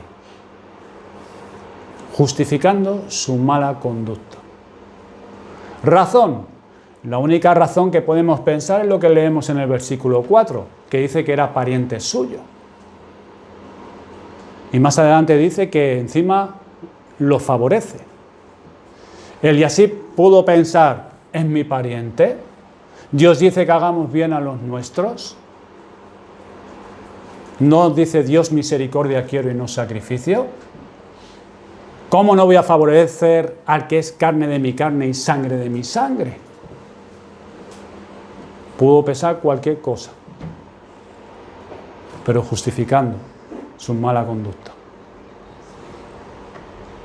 justificando su mala conducta. Razón. La única razón que podemos pensar es lo que leemos en el versículo 4, que dice que era pariente suyo. Y más adelante dice que encima lo favorece. Eliasib pudo pensar, ¿es mi pariente? Dios dice que hagamos bien a los nuestros. ¿No dice Dios misericordia quiero y no sacrificio? ¿Cómo no voy a favorecer al que es carne de mi carne y sangre de mi sangre? Pudo pensar cualquier cosa, pero justificando su mala conducta.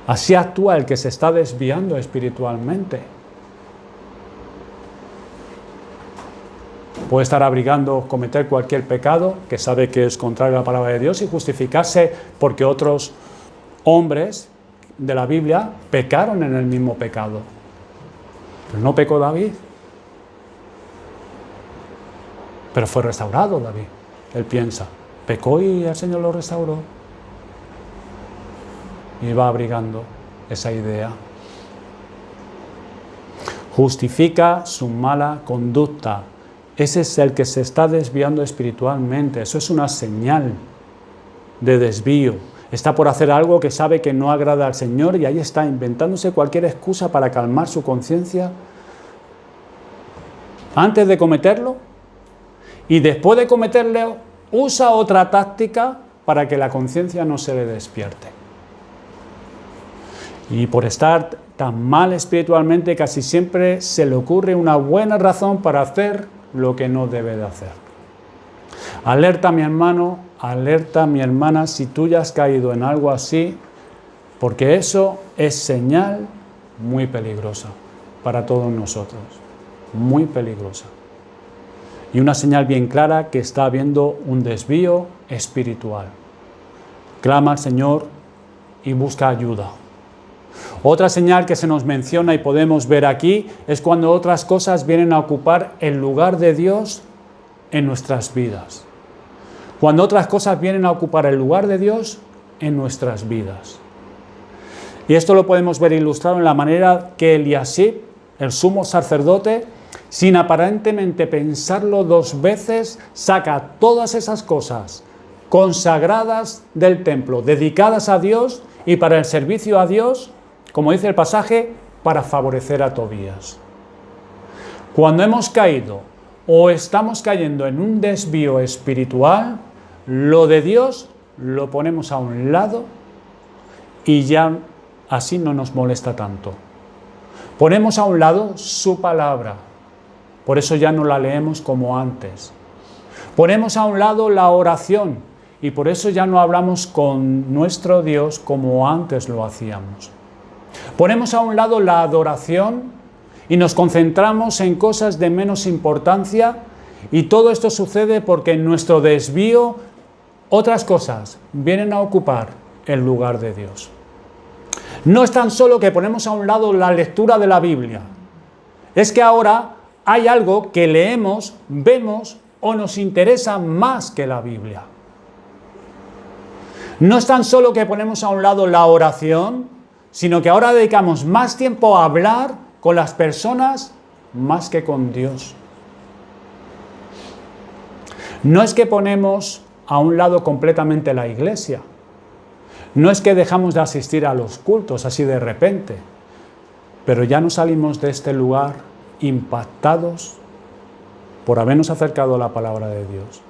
Así actúa el que se está desviando espiritualmente. Puede estar abrigando cometer cualquier pecado que sabe que es contrario a la palabra de Dios y justificarse porque otros hombres de la Biblia pecaron en el mismo pecado. Pero no pecó David. Pero fue restaurado David. Él piensa, pecó y el Señor lo restauró. Y va abrigando esa idea. Justifica su mala conducta. Ese es el que se está desviando espiritualmente. Eso es una señal de desvío. Está por hacer algo que sabe que no agrada al Señor y ahí está inventándose cualquier excusa para calmar su conciencia antes de cometerlo, y después de cometerlo usa otra táctica para que la conciencia no se le despierte. Y por estar tan mal espiritualmente casi siempre se le ocurre una buena razón para hacer lo que no debe de hacer. Alerta mi hermano, alerta mi hermana si tú ya has caído en algo así, porque eso es señal muy peligrosa para todos nosotros, muy peligrosa. Y una señal bien clara que está habiendo un desvío espiritual. Clama al Señor y busca ayuda. Otra señal que se nos menciona y podemos ver aquí es cuando otras cosas vienen a ocupar el lugar de Dios en nuestras vidas. Cuando otras cosas vienen a ocupar el lugar de Dios en nuestras vidas. Y esto lo podemos ver ilustrado en la manera que Eliasib, el sumo sacerdote, sin aparentemente pensarlo dos veces, saca todas esas cosas consagradas del templo, dedicadas a Dios y para el servicio a Dios, como dice el pasaje, para favorecer a Tobías. Cuando hemos caído o estamos cayendo en un desvío espiritual, lo de Dios lo ponemos a un lado y ya así no nos molesta tanto. Ponemos a un lado su palabra, por eso ya no la leemos como antes. Ponemos a un lado la oración y por eso ya no hablamos con nuestro Dios como antes lo hacíamos. Ponemos a un lado la adoración y nos concentramos en cosas de menos importancia, y todo esto sucede porque en nuestro desvío otras cosas vienen a ocupar el lugar de Dios. No es tan solo que ponemos a un lado la lectura de la Biblia, es que ahora hay algo que leemos, vemos o nos interesa más que la Biblia. No es tan solo que ponemos a un lado la oración, sino que ahora dedicamos más tiempo a hablar con las personas más que con Dios. No es que ponemos a un lado completamente la iglesia, no es que dejamos de asistir a los cultos así de repente, pero ya no salimos de este lugar impactados por habernos acercado a la palabra de Dios.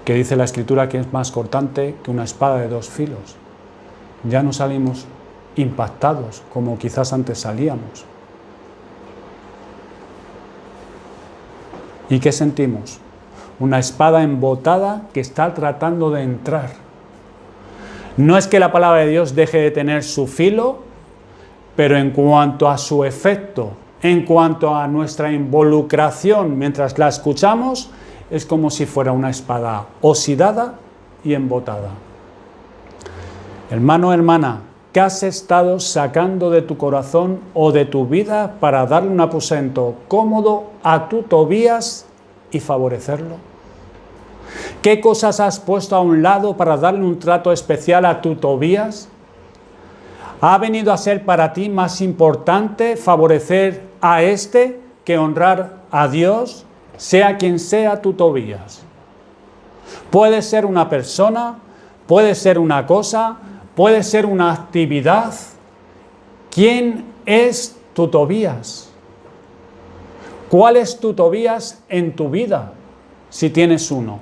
que dice la Escritura que es más cortante que una espada de dos filos. Ya no salimos impactados como quizás antes salíamos. ¿Y qué sentimos? Una espada embotada que está tratando de entrar. No es que la palabra de Dios deje de tener su filo, pero en cuanto a su efecto, en cuanto a nuestra involucración mientras la escuchamos, es como si fuera una espada oxidada y embotada. Hermano, hermana, ¿qué has estado sacando de tu corazón o de tu vida para darle un aposento cómodo a tu Tobías y favorecerlo? ¿Qué cosas has puesto a un lado para darle un trato especial a tu Tobías? ¿Ha venido a ser para ti más importante favorecer a este que honrar a Dios, sea quien sea tu Tobías? Puede ser una persona, puede ser una cosa, puede ser una actividad. ¿Quién es tu Tobías? ¿Cuál es tu Tobías en tu vida, si tienes uno?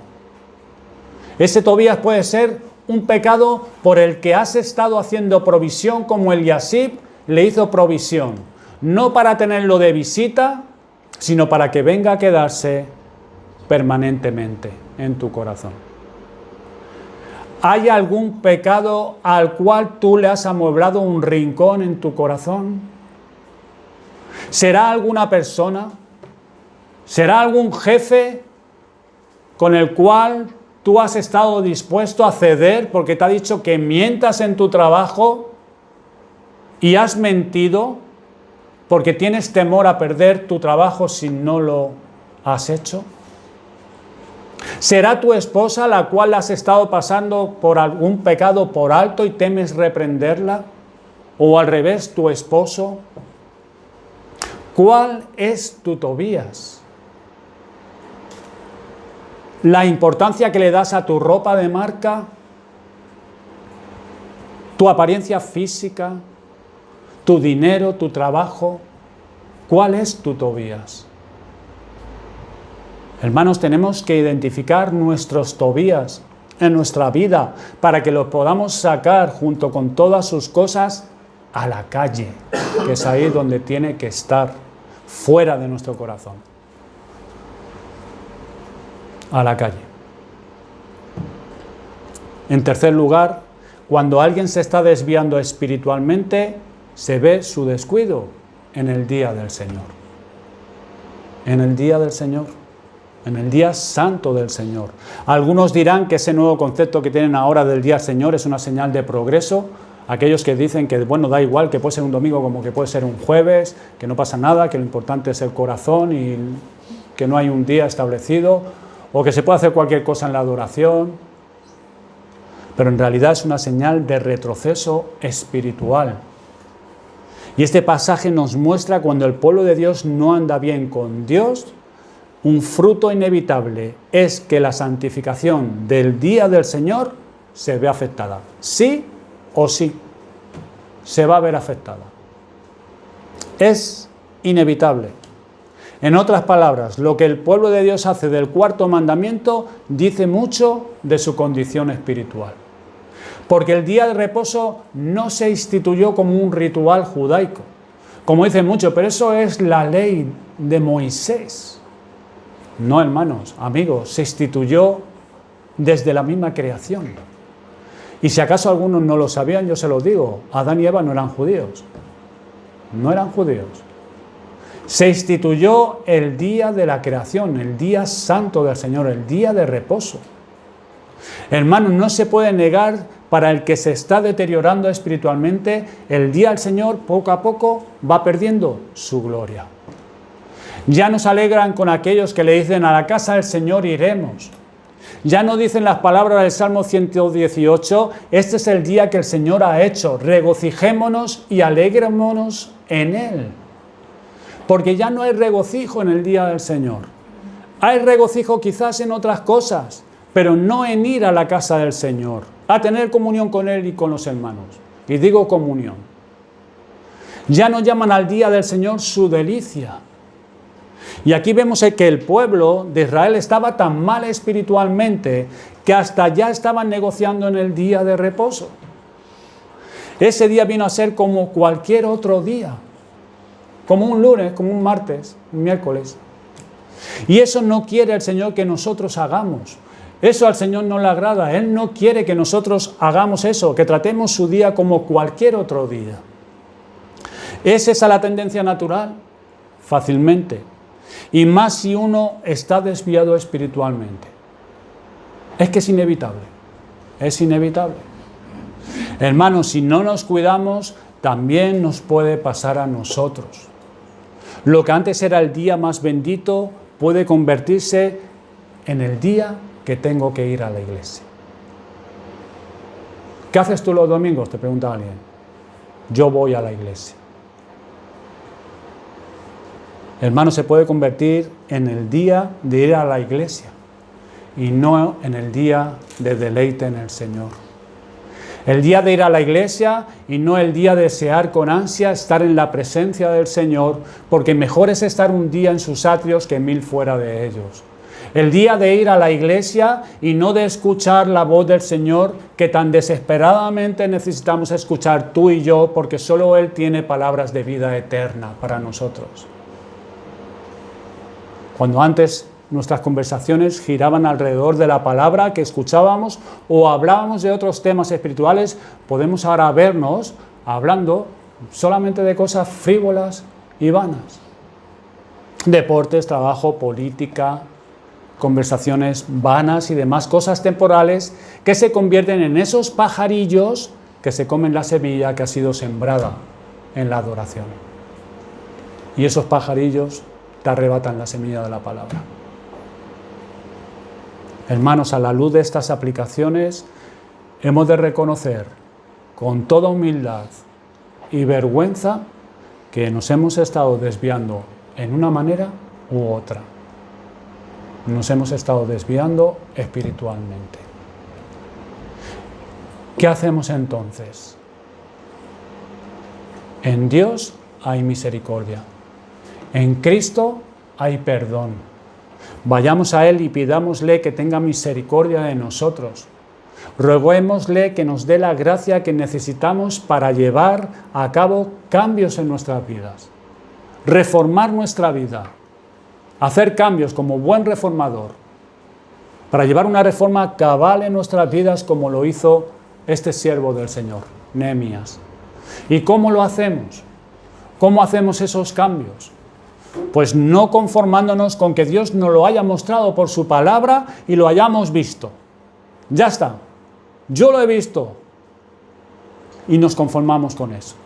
Ese Tobías puede ser un pecado por el que has estado haciendo provisión, como Eliasib le hizo provisión, no para tenerlo de visita, sino para que venga a quedarse permanentemente en tu corazón. ¿Hay algún pecado al cual tú le has amueblado un rincón en tu corazón? ¿Será alguna persona? ¿Será algún jefe con el cual tú has estado dispuesto a ceder porque te ha dicho que mientas en tu trabajo y has mentido porque tienes temor a perder tu trabajo si no lo has hecho? ¿Será tu esposa la cual has estado pasando por algún pecado por alto y temes reprenderla? ¿O al revés, tu esposo? ¿Cuál es tu Tobías? ¿La importancia que le das a tu ropa de marca? ¿Tu apariencia física? ¿Tu dinero? ¿Tu trabajo? ¿Cuál es tu Tobías? Hermanos, tenemos que identificar nuestros Tobías en nuestra vida para que los podamos sacar junto con todas sus cosas a la calle, que es ahí donde tiene que estar, fuera de nuestro corazón. A la calle. En tercer lugar, cuando alguien se está desviando espiritualmente, se ve su descuido en el día del Señor. En el día del Señor. En el día santo del Señor. Algunos dirán que ese nuevo concepto que tienen ahora del día del Señor es una señal de progreso. Aquellos que dicen que, bueno, da igual, que puede ser un domingo como que puede ser un jueves, que no pasa nada, que lo importante es el corazón y que no hay un día establecido, o que se puede hacer cualquier cosa en la adoración. Pero en realidad es una señal de retroceso espiritual. Y este pasaje nos muestra cuando el pueblo de Dios no anda bien con Dios. Un fruto inevitable es que la santificación del día del Señor se ve afectada. Sí o sí, se va a ver afectada. Es inevitable. En otras palabras, lo que el pueblo de Dios hace del cuarto mandamiento dice mucho de su condición espiritual. Porque el día de reposo no se instituyó como un ritual judaico, como dicen muchos, pero eso es la ley de Moisés. No, hermanos, amigos, se instituyó desde la misma creación. Y si acaso algunos no lo sabían, yo se los digo, Adán y Eva no eran judíos. No eran judíos. Se instituyó el día de la creación, el día santo del Señor, el día de reposo. Hermanos, no se puede negar, para el que se está deteriorando espiritualmente, el día del Señor poco a poco va perdiendo su gloria. Ya nos alegran con aquellos que le dicen a la casa del Señor iremos. Ya no dicen las palabras del Salmo 118, este es el día que el Señor ha hecho, regocijémonos y alegrémonos en Él. Porque ya no hay regocijo en el día del Señor. Hay regocijo quizás en otras cosas, pero no en ir a la casa del Señor, a tener comunión con Él y con los hermanos. Y digo comunión. Ya no llaman al día del Señor su delicia. Y aquí vemos que el pueblo de Israel estaba tan mal espiritualmente que hasta ya estaban negociando en el día de reposo. Ese día vino a ser como cualquier otro día, como un lunes, como un martes, un miércoles. Y eso no quiere el Señor que nosotros hagamos. Eso al Señor no le agrada. Él no quiere que nosotros hagamos eso, que tratemos su día como cualquier otro día. ¿Es esa la tendencia natural? Fácilmente. Y más si uno está desviado espiritualmente. Es que es inevitable. Es inevitable. Hermanos, si no nos cuidamos, también nos puede pasar a nosotros. Lo que antes era el día más bendito puede convertirse en el día que tengo que ir a la iglesia. ¿Qué haces tú los domingos?, te pregunta alguien. Yo voy a la iglesia. Hermano, se puede convertir en el día de ir a la iglesia y no en el día de deleite en el Señor. El día de ir a la iglesia y no el día de desear con ansia estar en la presencia del Señor, porque mejor es estar un día en sus atrios que 1000 fuera de ellos. El día de ir a la iglesia y no de escuchar la voz del Señor que tan desesperadamente necesitamos escuchar tú y yo, porque solo Él tiene palabras de vida eterna para nosotros. Cuando antes nuestras conversaciones giraban alrededor de la palabra que escuchábamos o hablábamos de otros temas espirituales, podemos ahora vernos hablando solamente de cosas frívolas y vanas. Deportes, trabajo, política, conversaciones vanas y demás cosas temporales que se convierten en esos pajarillos que se comen la semilla que ha sido sembrada en la adoración. Y esos pajarillos te arrebatan la semilla de la palabra. Hermanos, a la luz de estas aplicaciones, hemos de reconocer con toda humildad y vergüenza que nos hemos estado desviando en una manera u otra. Nos hemos estado desviando espiritualmente. ¿Qué hacemos entonces? En Dios hay misericordia. En Cristo hay perdón. Vayamos a Él y pidámosle que tenga misericordia de nosotros. Roguémosle que nos dé la gracia que necesitamos para llevar a cabo cambios en nuestras vidas. Reformar nuestra vida. Hacer cambios como buen reformador. Para llevar una reforma cabal en nuestras vidas como lo hizo este siervo del Señor, Nehemías. ¿Y cómo lo hacemos? ¿Cómo hacemos esos cambios? Pues no conformándonos con que Dios nos lo haya mostrado por su palabra y lo hayamos visto. Ya está. Yo lo he visto. Y nos conformamos con eso.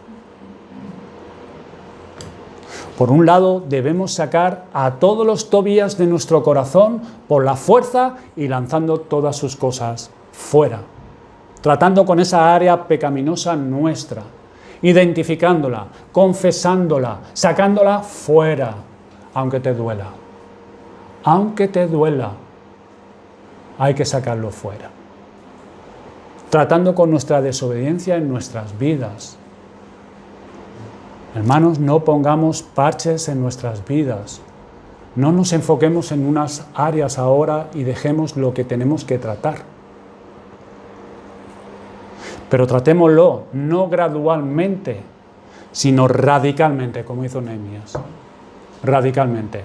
Por un lado, debemos sacar a todos los Tobías de nuestro corazón por la fuerza y lanzando todas sus cosas fuera. Tratando con esa área pecaminosa nuestra. Identificándola, confesándola, sacándola fuera, aunque te duela. Aunque te duela, hay que sacarlo fuera. Tratando con nuestra desobediencia en nuestras vidas. Hermanos, no pongamos parches en nuestras vidas. No nos enfoquemos en unas áreas ahora y dejemos lo que tenemos que tratar. Pero tratémoslo no gradualmente, sino radicalmente, como hizo Nehemías. Radicalmente.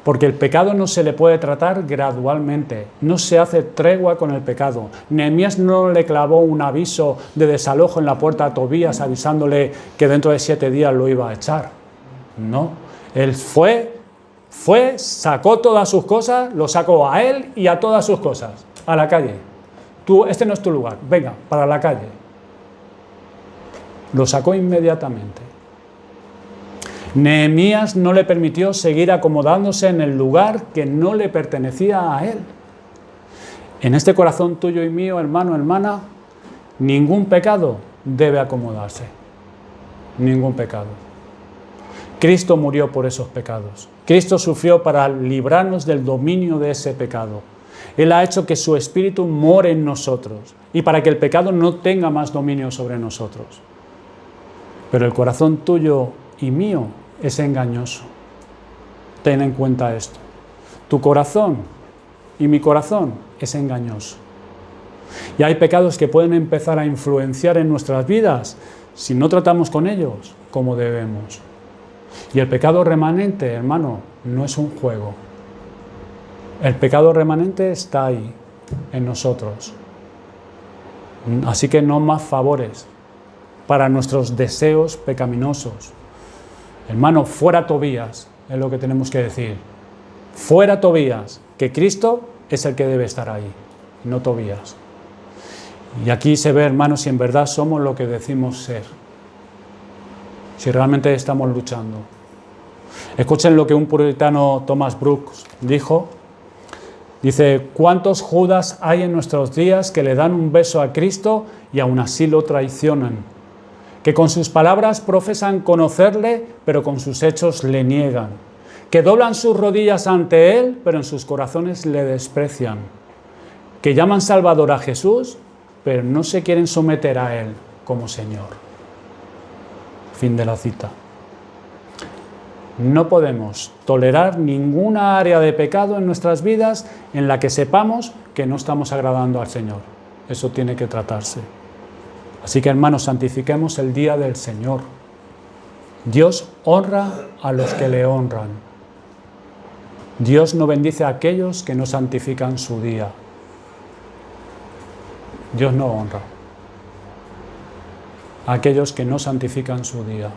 Porque el pecado no se le puede tratar gradualmente. No se hace tregua con el pecado. Nehemías no le clavó un aviso de desalojo en la puerta a Tobías avisándole que dentro de 7 días lo iba a echar. No. Él fue, sacó todas sus cosas, lo sacó a él y a todas sus cosas, a la calle. Este no es tu lugar, venga, para la calle. Lo sacó inmediatamente. Nehemías no le permitió seguir acomodándose en el lugar que no le pertenecía a él. En este corazón tuyo y mío, hermano, hermana, ningún pecado debe acomodarse. Ningún pecado. Cristo murió por esos pecados. Cristo sufrió para librarnos del dominio de ese pecado. Él ha hecho que su Espíritu more en nosotros y para que el pecado no tenga más dominio sobre nosotros. Pero el corazón tuyo y mío es engañoso. ten en cuenta esto. Tu corazón y mi corazón es engañoso. Y hay pecados que pueden empezar a influenciar en nuestras vidas si no tratamos con ellos como debemos. Y el pecado remanente, hermano, no es un juego. El pecado remanente está ahí, en nosotros. Así que no más favores para nuestros deseos pecaminosos. Hermano, fuera Tobías, es lo que tenemos que decir. Fuera Tobías, que Cristo es el que debe estar ahí, no Tobías. Y aquí se ve, hermanos, si en verdad somos lo que decimos ser. Si realmente estamos luchando. Escuchen lo que un puritano, Thomas Brooks, dijo. Dice, ¿cuántos Judas hay en nuestros días que le dan un beso a Cristo y aún así lo traicionan? Que con sus palabras profesan conocerle, pero con sus hechos le niegan. Que doblan sus rodillas ante él, pero en sus corazones le desprecian. Que llaman Salvador a Jesús, pero no se quieren someter a él como Señor. Fin de la cita. No podemos tolerar ninguna área de pecado en nuestras vidas en la que sepamos que no estamos agradando al Señor. Eso tiene que tratarse. Así que, hermanos, santifiquemos el día del Señor. Dios honra a los que le honran. Dios no bendice a aquellos que no santifican su día. Dios no honra a aquellos que no santifican su día.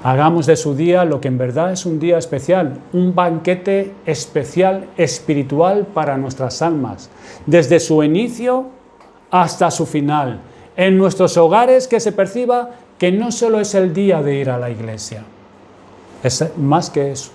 Hagamos de su día lo que en verdad es un día especial, un banquete especial espiritual para nuestras almas, desde su inicio hasta su final. En nuestros hogares que se perciba que no solo es el día de ir a la iglesia, es más que eso.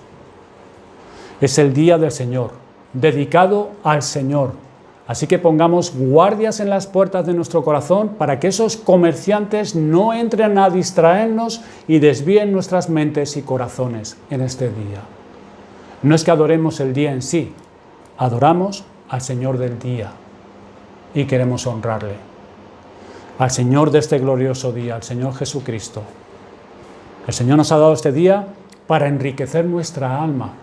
Es el día del Señor, dedicado al Señor. Así que pongamos guardias en las puertas de nuestro corazón para que esos comerciantes no entren a distraernos y desvíen nuestras mentes y corazones en este día. No es que adoremos el día en sí, adoramos al Señor del día y queremos honrarle. Al Señor de este glorioso día, al Señor Jesucristo. El Señor nos ha dado este día para enriquecer nuestra alma.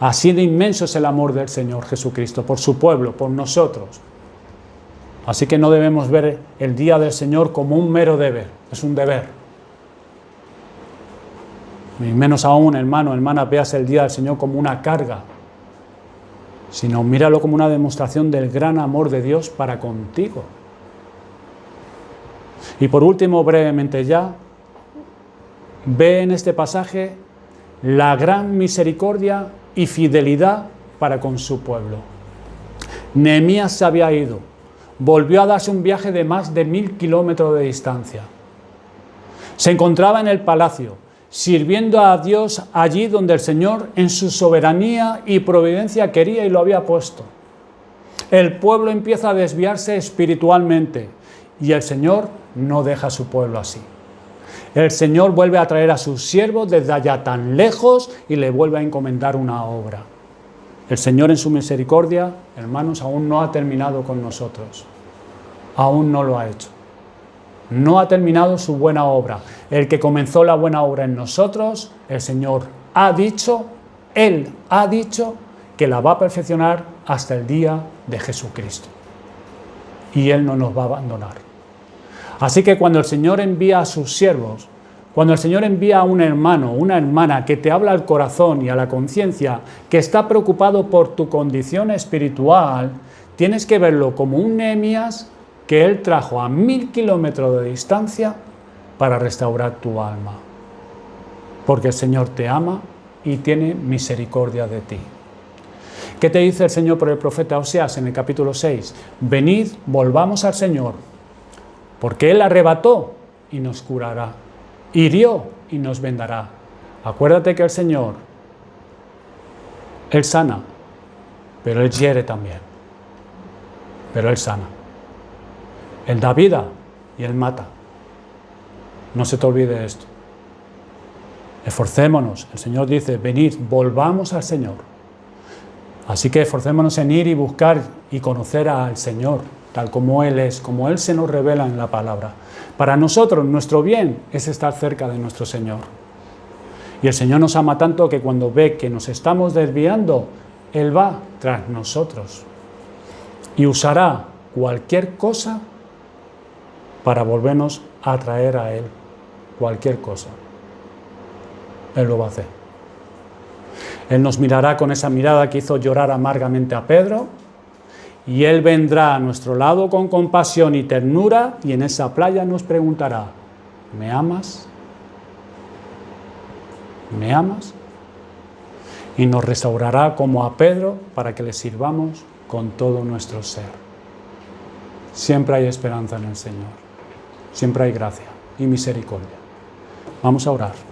Así de inmenso es el amor del Señor Jesucristo por su pueblo, por nosotros. Así que no debemos ver el día del Señor como un mero deber, es un deber. Y menos aún, hermano, hermana, veas el día del Señor como una carga, sino míralo como una demostración del gran amor de Dios para contigo. Y por último, brevemente ya, ve en este pasaje la gran misericordia y fidelidad para con su pueblo. Nehemías se había ido, volvió a darse un viaje de más de 1000 kilómetros de distancia. Se encontraba en el palacio, sirviendo a Dios allí donde el Señor en su soberanía y providencia quería y lo había puesto. El pueblo empieza a desviarse espiritualmente y el Señor no deja a su pueblo así. El Señor vuelve a traer a sus siervos desde allá tan lejos y le vuelve a encomendar una obra. El Señor en su misericordia, hermanos, aún no ha terminado con nosotros. Aún no lo ha hecho. No ha terminado su buena obra. El que comenzó la buena obra en nosotros, el Señor ha dicho, Él ha dicho que la va a perfeccionar hasta el día de Jesucristo. Y Él no nos va a abandonar. Así que cuando el Señor envía a sus siervos, cuando el Señor envía a un hermano, una hermana que te habla al corazón y a la conciencia, que está preocupado por tu condición espiritual, tienes que verlo como un Nehemías que él trajo a 1000 kilómetros de distancia para restaurar tu alma. Porque el Señor te ama y tiene misericordia de ti. ¿Qué te dice el Señor por el profeta Oseas en el capítulo 6? Venid, volvamos al Señor, porque Él arrebató y nos curará, hirió y nos vendará. Acuérdate que el Señor, Él sana, pero Él hiere también. Pero Él sana. Él da vida y Él mata. No se te olvide esto. Esforcémonos. El Señor dice, venid, volvamos al Señor. Así que esforcémonos en ir y buscar y conocer al Señor, tal como Él es, como Él se nos revela en la palabra. Para nosotros, nuestro bien es estar cerca de nuestro Señor. Y el Señor nos ama tanto que cuando ve que nos estamos desviando, Él va tras nosotros y usará cualquier cosa para volvernos a atraer a Él. Cualquier cosa. Él lo va a hacer. Él nos mirará con esa mirada que hizo llorar amargamente a Pedro, y Él vendrá a nuestro lado con compasión y ternura, y en esa playa nos preguntará: ¿me amas? ¿Me amas? Y nos restaurará como a Pedro para que le sirvamos con todo nuestro ser. Siempre hay esperanza en el Señor. Siempre hay gracia y misericordia. Vamos a orar.